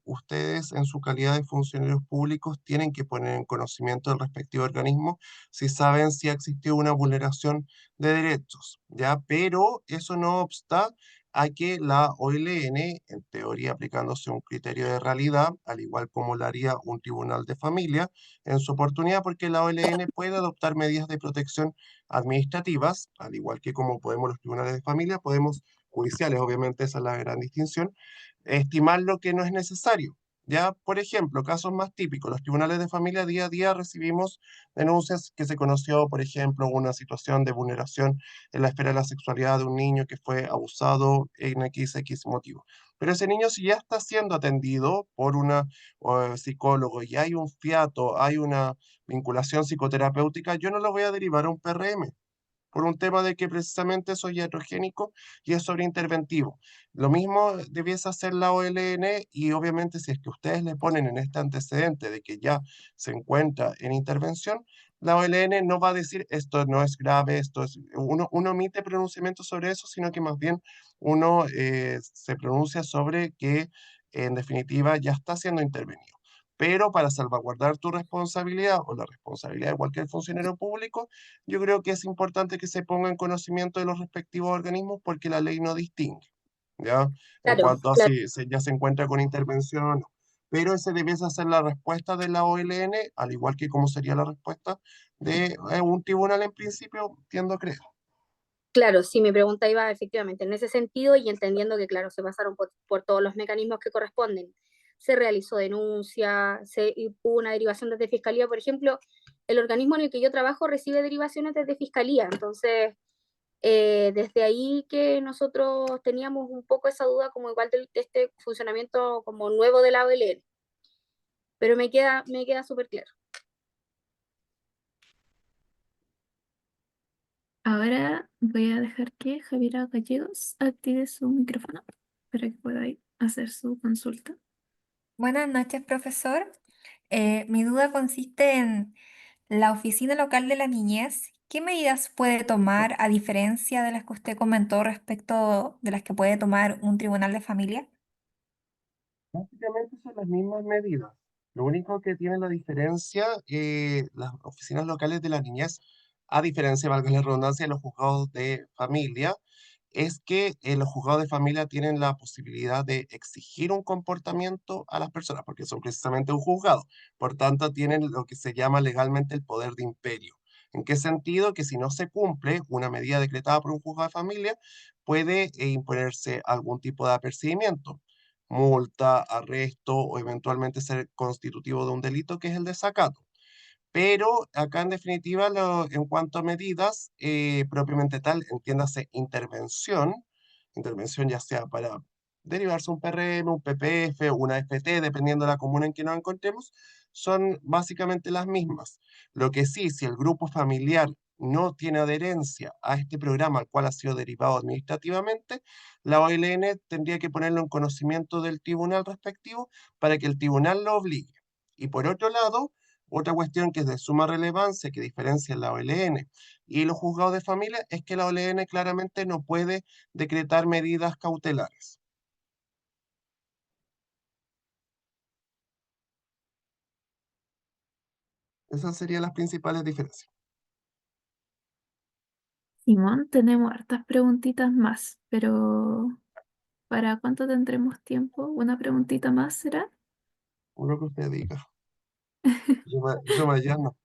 ustedes en su calidad de funcionarios públicos tienen que poner en conocimiento del respectivo organismo si saben si ha existido una vulneración de derechos, ¿ya? Pero eso no obsta, a que la OLN, en teoría aplicándose un criterio de realidad, al igual como lo haría un tribunal de familia, en su oportunidad, porque la OLN puede adoptar medidas de protección administrativas, al igual que como podemos los tribunales de familia, podemos judiciales, obviamente esa es la gran distinción, estimar lo que no es necesario. Ya, por ejemplo, casos más típicos, los tribunales de familia día a día recibimos denuncias que se conoció, por ejemplo, una situación de vulneración en la esfera de la sexualidad de un niño que fue abusado en XX motivo. Pero ese niño si ya está siendo atendido por una psicólogo y hay un fiato, hay una vinculación psicoterapéutica, yo no lo voy a derivar a un PRM por un tema de que precisamente soy iatrogénico y es sobreinterventivo. Lo mismo debiese hacer la OLN y obviamente si es que ustedes le ponen en este antecedente de que ya se encuentra en intervención, la OLN no va a decir esto no es grave, esto es, uno omite pronunciamiento sobre eso, sino que más bien uno se pronuncia sobre que en definitiva ya está siendo intervenido. Pero para salvaguardar tu responsabilidad o la responsabilidad de cualquier funcionario público, yo creo que es importante que se ponga en conocimiento de los respectivos organismos porque la ley no distingue, ¿ya? En Claro, cuanto a claro. si ya se encuentra con intervención o no. Pero ese debiese ser la respuesta de la OLN, al igual que como sería la respuesta de un tribunal en principio, tiendo a creer. Claro, sí, mi pregunta iba efectivamente en ese sentido y entendiendo que, claro, se pasaron por todos los mecanismos que corresponden. Se realizó denuncia, y hubo una derivación desde Fiscalía. Por ejemplo, el organismo en el que yo trabajo recibe derivaciones desde Fiscalía. Entonces, desde ahí que nosotros teníamos un poco esa duda como igual de este funcionamiento como nuevo de la OLN. Pero me queda súper claro. Ahora voy a dejar que Javiera Gallegos active su micrófono para que pueda hacer su consulta. Buenas noches, profesor. Mi duda consiste en la oficina local de la niñez. ¿Qué medidas puede tomar a diferencia de las que usted comentó respecto de las que puede tomar un tribunal de familia? Básicamente son las mismas medidas. Lo único que tiene la diferencia, las oficinas locales de la niñez, a diferencia, valga la redundancia, de los juzgados de familia, es que los juzgados de familia tienen la posibilidad de exigir un comportamiento a las personas, porque son precisamente un juzgado. Por tanto, tienen lo que se llama legalmente el poder de imperio. ¿En qué sentido? Que si no se cumple una medida decretada por un juzgado de familia, puede imponerse algún tipo de apercibimiento, multa, arresto o eventualmente ser constitutivo de un delito que es el desacato. Pero acá en definitiva, en cuanto a medidas, propiamente tal, entiéndase intervención ya sea para derivarse un PRM, un PPF, una FT, dependiendo de la comuna en que nos encontremos, son básicamente las mismas. Lo que sí, si el grupo familiar no tiene adherencia a este programa al cual ha sido derivado administrativamente, la OLN tendría que ponerlo en conocimiento del tribunal respectivo para que el tribunal lo obligue. Y por otro lado, otra cuestión que es de suma relevancia, que diferencia la OLN y los juzgados de familia, es que la OLN claramente no puede decretar medidas cautelares. Esas serían las principales diferencias. Simón, tenemos hartas preguntitas más, pero ¿para cuánto tendremos tiempo? ¿Una preguntita más será? Lo que usted diga. Yo me allano.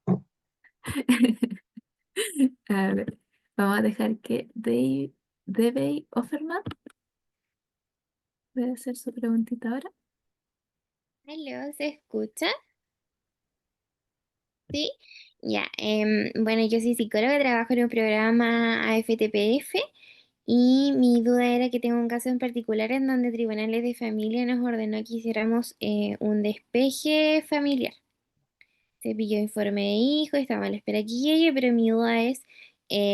A ver, vamos a dejar que Debey Offerman pueda hacer su preguntita ahora. Aló, ¿se escucha? Sí. Ya, bueno, yo soy psicóloga, trabajo en un programa AFTPF y mi duda era que tengo un caso en particular en donde tribunales de familia nos ordenó que hiciéramos un despeje familiar. Se pidió informe de hijo, estaba a la espera que llegue, pero mi duda es,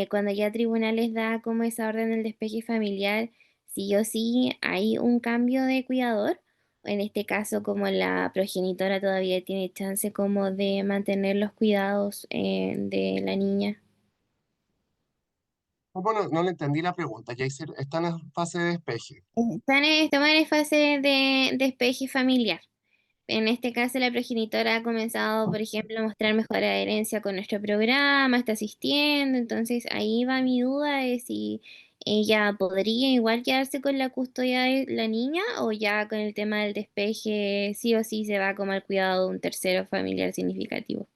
cuando ya tribunales da como esa orden del despeje familiar, sí o sí hay un cambio de cuidador. En este caso, como la progenitora todavía tiene chance como de mantener los cuidados de la niña. Bueno, no le entendí la pregunta. Ya están en fase de despeje. Estamos en fase de despeje familiar. En este caso, la progenitora ha comenzado, por ejemplo, a mostrar mejor adherencia con nuestro programa, está asistiendo, entonces ahí va mi duda de si ¿ella podría igual quedarse con la custodia de la niña o ya con el tema del despeje sí o sí se va como al cuidado de un tercero familiar significativo?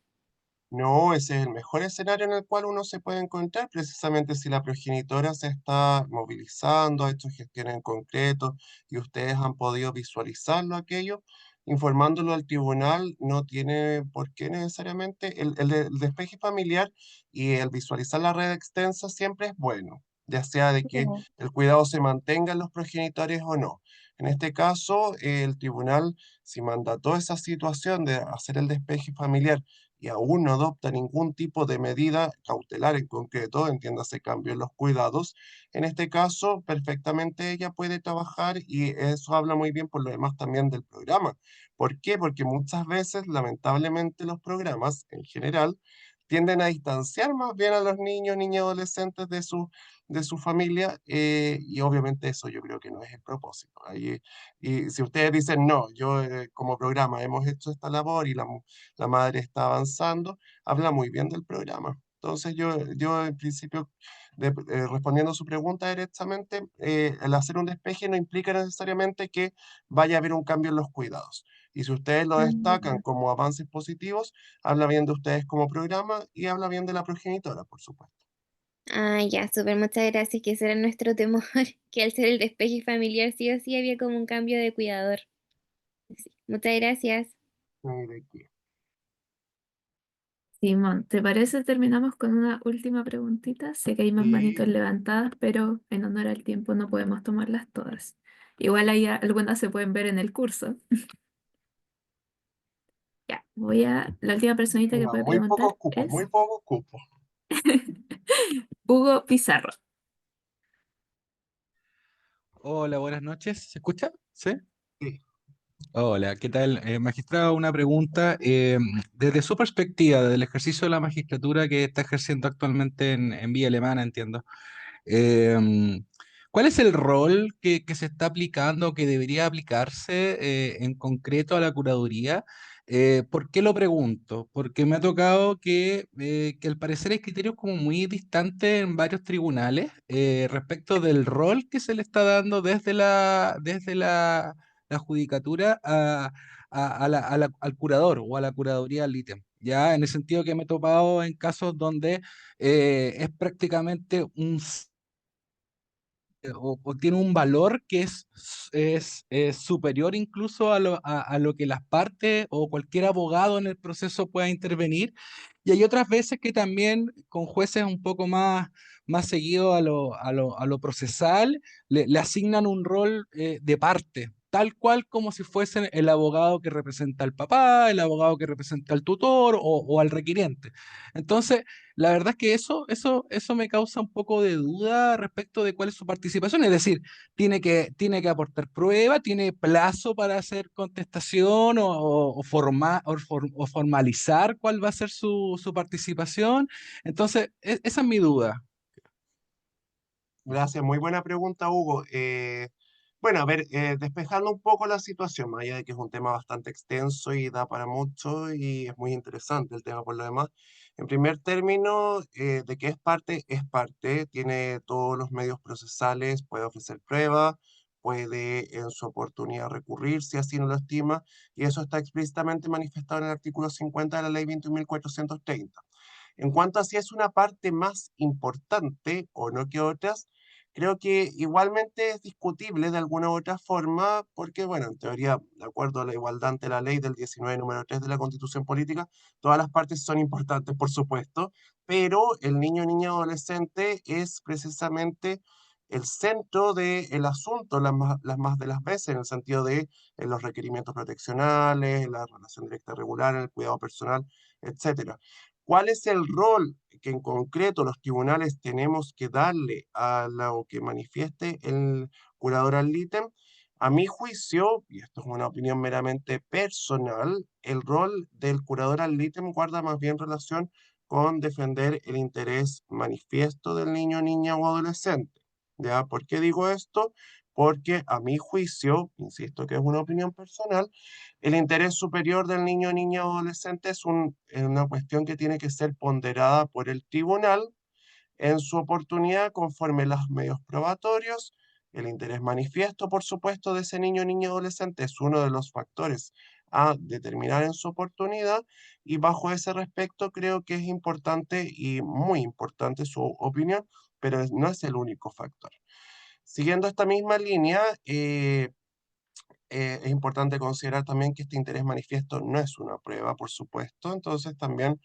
No, ese es el mejor escenario en el cual uno se puede encontrar, precisamente si la progenitora se está movilizando, ha hecho gestiones en concreto y ustedes han podido visualizarlo aquello, informándolo al tribunal no tiene por qué necesariamente el despeje familiar y el visualizar la red extensa siempre es bueno, ya sea de que Ujú. el cuidado se mantenga en los progenitores o no. En este caso, el tribunal, si mandató esa situación de hacer el despeje familiar, y aún no adopta ningún tipo de medida cautelar en concreto, entiéndase cambio en los cuidados, en este caso perfectamente ella puede trabajar y eso habla muy bien por lo demás también del programa. ¿Por qué? Porque muchas veces, lamentablemente, los programas en general tienden a distanciar más bien a los niños, niñas y adolescentes de su familia, y obviamente eso yo creo que no es el propósito. Ahí, y si ustedes dicen, no, yo como programa hemos hecho esta labor y la madre está avanzando, habla muy bien del programa. Entonces yo en principio, respondiendo a su pregunta directamente, el hacer un despeje no implica necesariamente que vaya a haber un cambio en los cuidados. Y si ustedes lo destacan Mm. como avances positivos, habla bien de ustedes como programa y habla bien de la progenitora, por supuesto. Ah, ya, súper, muchas gracias, que ese era nuestro temor, que al ser el despeje familiar sí o sí había como un cambio de cuidador. Sí, muchas gracias. De aquí. Simón, ¿te parece? Terminamos con una última preguntita. Sé que hay más manitos Sí, levantadas, pero en honor al tiempo no podemos tomarlas todas. Igual hay algunas se pueden ver en el curso. Ya, la última personita que tenga puede muy pocos preguntar cupos, muy es pocos cupos. Hugo Pizarro. Hola, buenas noches. ¿Se escucha? ¿Sí? Sí. Hola, ¿qué tal? Magistrado, una pregunta. Desde su perspectiva, del ejercicio de la magistratura que está ejerciendo actualmente en Vía Alemana, entiendo, eh, ¿cuál es el rol que se está aplicando, que debería aplicarse en concreto a la curaduría? ¿Por qué lo pregunto? Porque me ha tocado que al parecer hay criterios como muy distantes en varios tribunales respecto del rol que se le está dando desde la judicatura al curador o a la curaduría al ítem. Ya en el sentido que me he topado en casos donde es prácticamente o tiene un valor que es superior incluso a lo que las partes o cualquier abogado en el proceso pueda intervenir. Y hay otras veces que también con jueces un poco más seguidos a lo procesal, le asignan un rol de parte. Tal cual como si fuese el abogado que representa al papá, el abogado que representa al tutor o al requiriente. Entonces, la verdad es que eso me causa un poco de duda respecto de cuál es su participación. Es decir, tiene que aportar prueba, tiene plazo para hacer contestación o formalizar cuál va a ser su participación. Entonces, esa es mi duda. Gracias, muy buena pregunta, Hugo. Bueno, a ver, despejando un poco la situación, más allá de que es un tema bastante extenso y da para mucho y es muy interesante el tema por lo demás. En primer término, de que es parte, tiene todos los medios procesales, puede ofrecer pruebas, puede en su oportunidad recurrir si así no lo estima, y eso está explícitamente manifestado en el artículo 50 de la Ley 21.430. En cuanto a si es una parte más importante o no que otras, creo que igualmente es discutible de alguna u otra forma, porque, bueno, en teoría, de acuerdo a la igualdad ante la ley del 19 número 3 de la Constitución Política, todas las partes son importantes, por supuesto, pero el niño, niña, adolescente es precisamente el centro del asunto las más de las veces, en el sentido de los requerimientos proteccionales, en la relación directa regular, en el cuidado personal, etcétera. ¿Cuál es el rol que en concreto los tribunales tenemos que darle a lo que manifieste el curador ad litem? A mi juicio, y esto es una opinión meramente personal, el rol del curador ad litem guarda más bien relación con defender el interés manifiesto del niño, niña o adolescente. ¿Ya? ¿Por qué digo esto? Porque a mi juicio, insisto que es una opinión personal, el interés superior del niño, niña o adolescente es una cuestión que tiene que ser ponderada por el tribunal en su oportunidad conforme los medios probatorios. El interés manifiesto, por supuesto, de ese niño, niña, adolescente es uno de los factores a determinar en su oportunidad, y bajo ese respecto creo que es importante y muy importante su opinión, pero no es el único factor. Siguiendo esta misma línea, es importante considerar también que este interés manifiesto no es una prueba, por supuesto, entonces también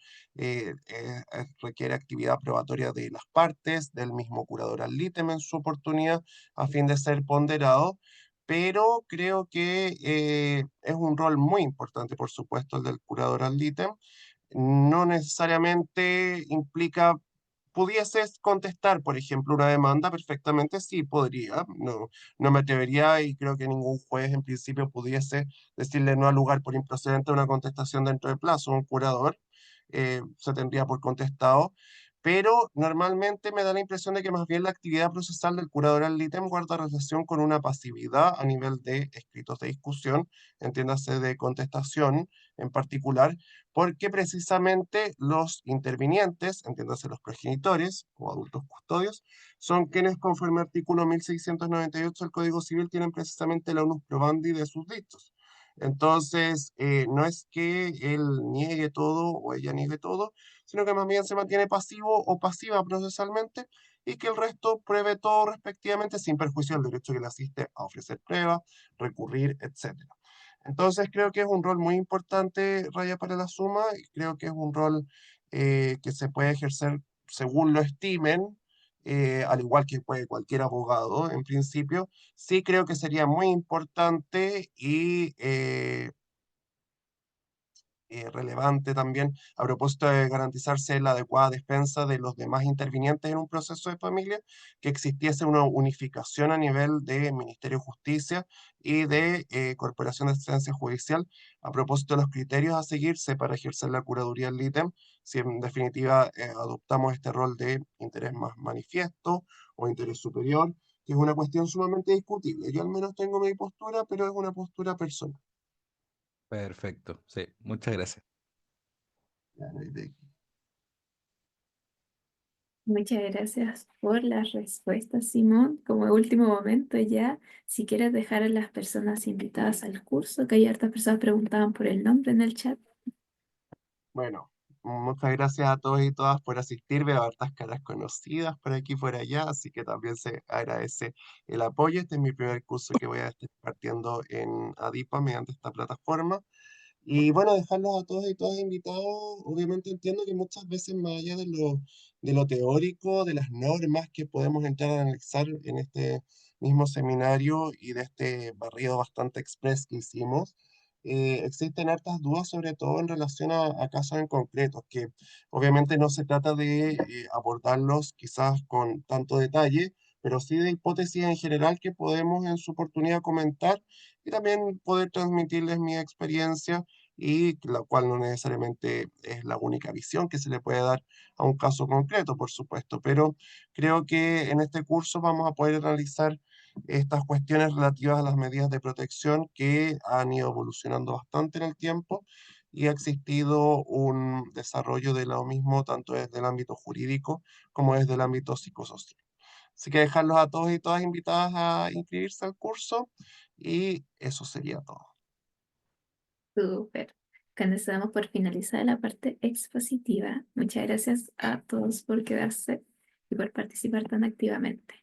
requiere actividad probatoria de las partes, del mismo curador ad litem en su oportunidad, a fin de ser ponderado, pero creo que es un rol muy importante, por supuesto, el del curador ad litem. No necesariamente implica. ¿Pudieses contestar, por ejemplo, una demanda? Perfectamente sí, podría. No, no me atrevería y creo que ningún juez en principio pudiese decirle no al lugar por improcedente a una contestación dentro de plazo. Un curador se tendría por contestado, pero normalmente me da la impresión de que más bien la actividad procesal del curador al litem guarda relación con una pasividad a nivel de escritos de discusión, entiéndase de contestación en particular, porque precisamente los intervinientes, entiéndase los progenitores o adultos custodios, son quienes conforme al artículo 1698 del Código Civil tienen precisamente la unus probandi de sus dichos. Entonces, no es que él niegue todo o ella niegue todo, sino que más bien se mantiene pasivo o pasiva procesalmente, y que el resto pruebe todo respectivamente sin perjuicio del derecho que le asiste a ofrecer pruebas, recurrir, etc. Entonces creo que es un rol muy importante, Raya, para la suma, y creo que es un rol que se puede ejercer según lo estimen, al igual que puede cualquier abogado en principio. Sí creo que sería muy importante y relevante también a propósito de garantizarse la adecuada defensa de los demás intervinientes en un proceso de familia, que existiese una unificación a nivel de Ministerio de Justicia y de Corporación de Asistencia Judicial a propósito de los criterios a seguirse para ejercer la curaduría del ítem, si en definitiva adoptamos este rol de interés más manifiesto o interés superior, que es una cuestión sumamente discutible. Yo al menos tengo mi postura, pero es una postura personal. Perfecto, sí, muchas gracias. Ya, no hay de- Muchas gracias por las respuestas, Simón. Como último momento ya, si quieres dejar a las personas invitadas al curso, que hay hartas personas preguntaban por el nombre en el chat. Bueno, muchas gracias a todos y todas por asistir. Veo hartas caras conocidas por aquí y por allá, así que también se agradece el apoyo. Este es mi primer curso que voy a estar partiendo en ADIPA mediante esta plataforma. Y bueno, dejarlos a todos y todas invitados. Obviamente entiendo que muchas veces más allá de lo teórico, de las normas que podemos entrar a analizar en este mismo seminario y de este barrido bastante express que hicimos, existen hartas dudas, sobre todo en relación a casos en concreto, que obviamente no se trata de abordarlos quizás con tanto detalle, pero sí de hipótesis en general que podemos en su oportunidad comentar y también poder transmitirles mi experiencia, y la cual no necesariamente es la única visión que se le puede dar a un caso concreto, por supuesto, pero creo que en este curso vamos a poder analizar estas cuestiones relativas a las medidas de protección que han ido evolucionando bastante en el tiempo, y ha existido un desarrollo de lo mismo tanto desde el ámbito jurídico como desde el ámbito psicosocial. Así que dejarlos a todos y todas invitadas a inscribirse al curso, y eso sería todo. Súper. Con eso damos por finalizada la parte expositiva. Muchas gracias a todos por quedarse y por participar tan activamente.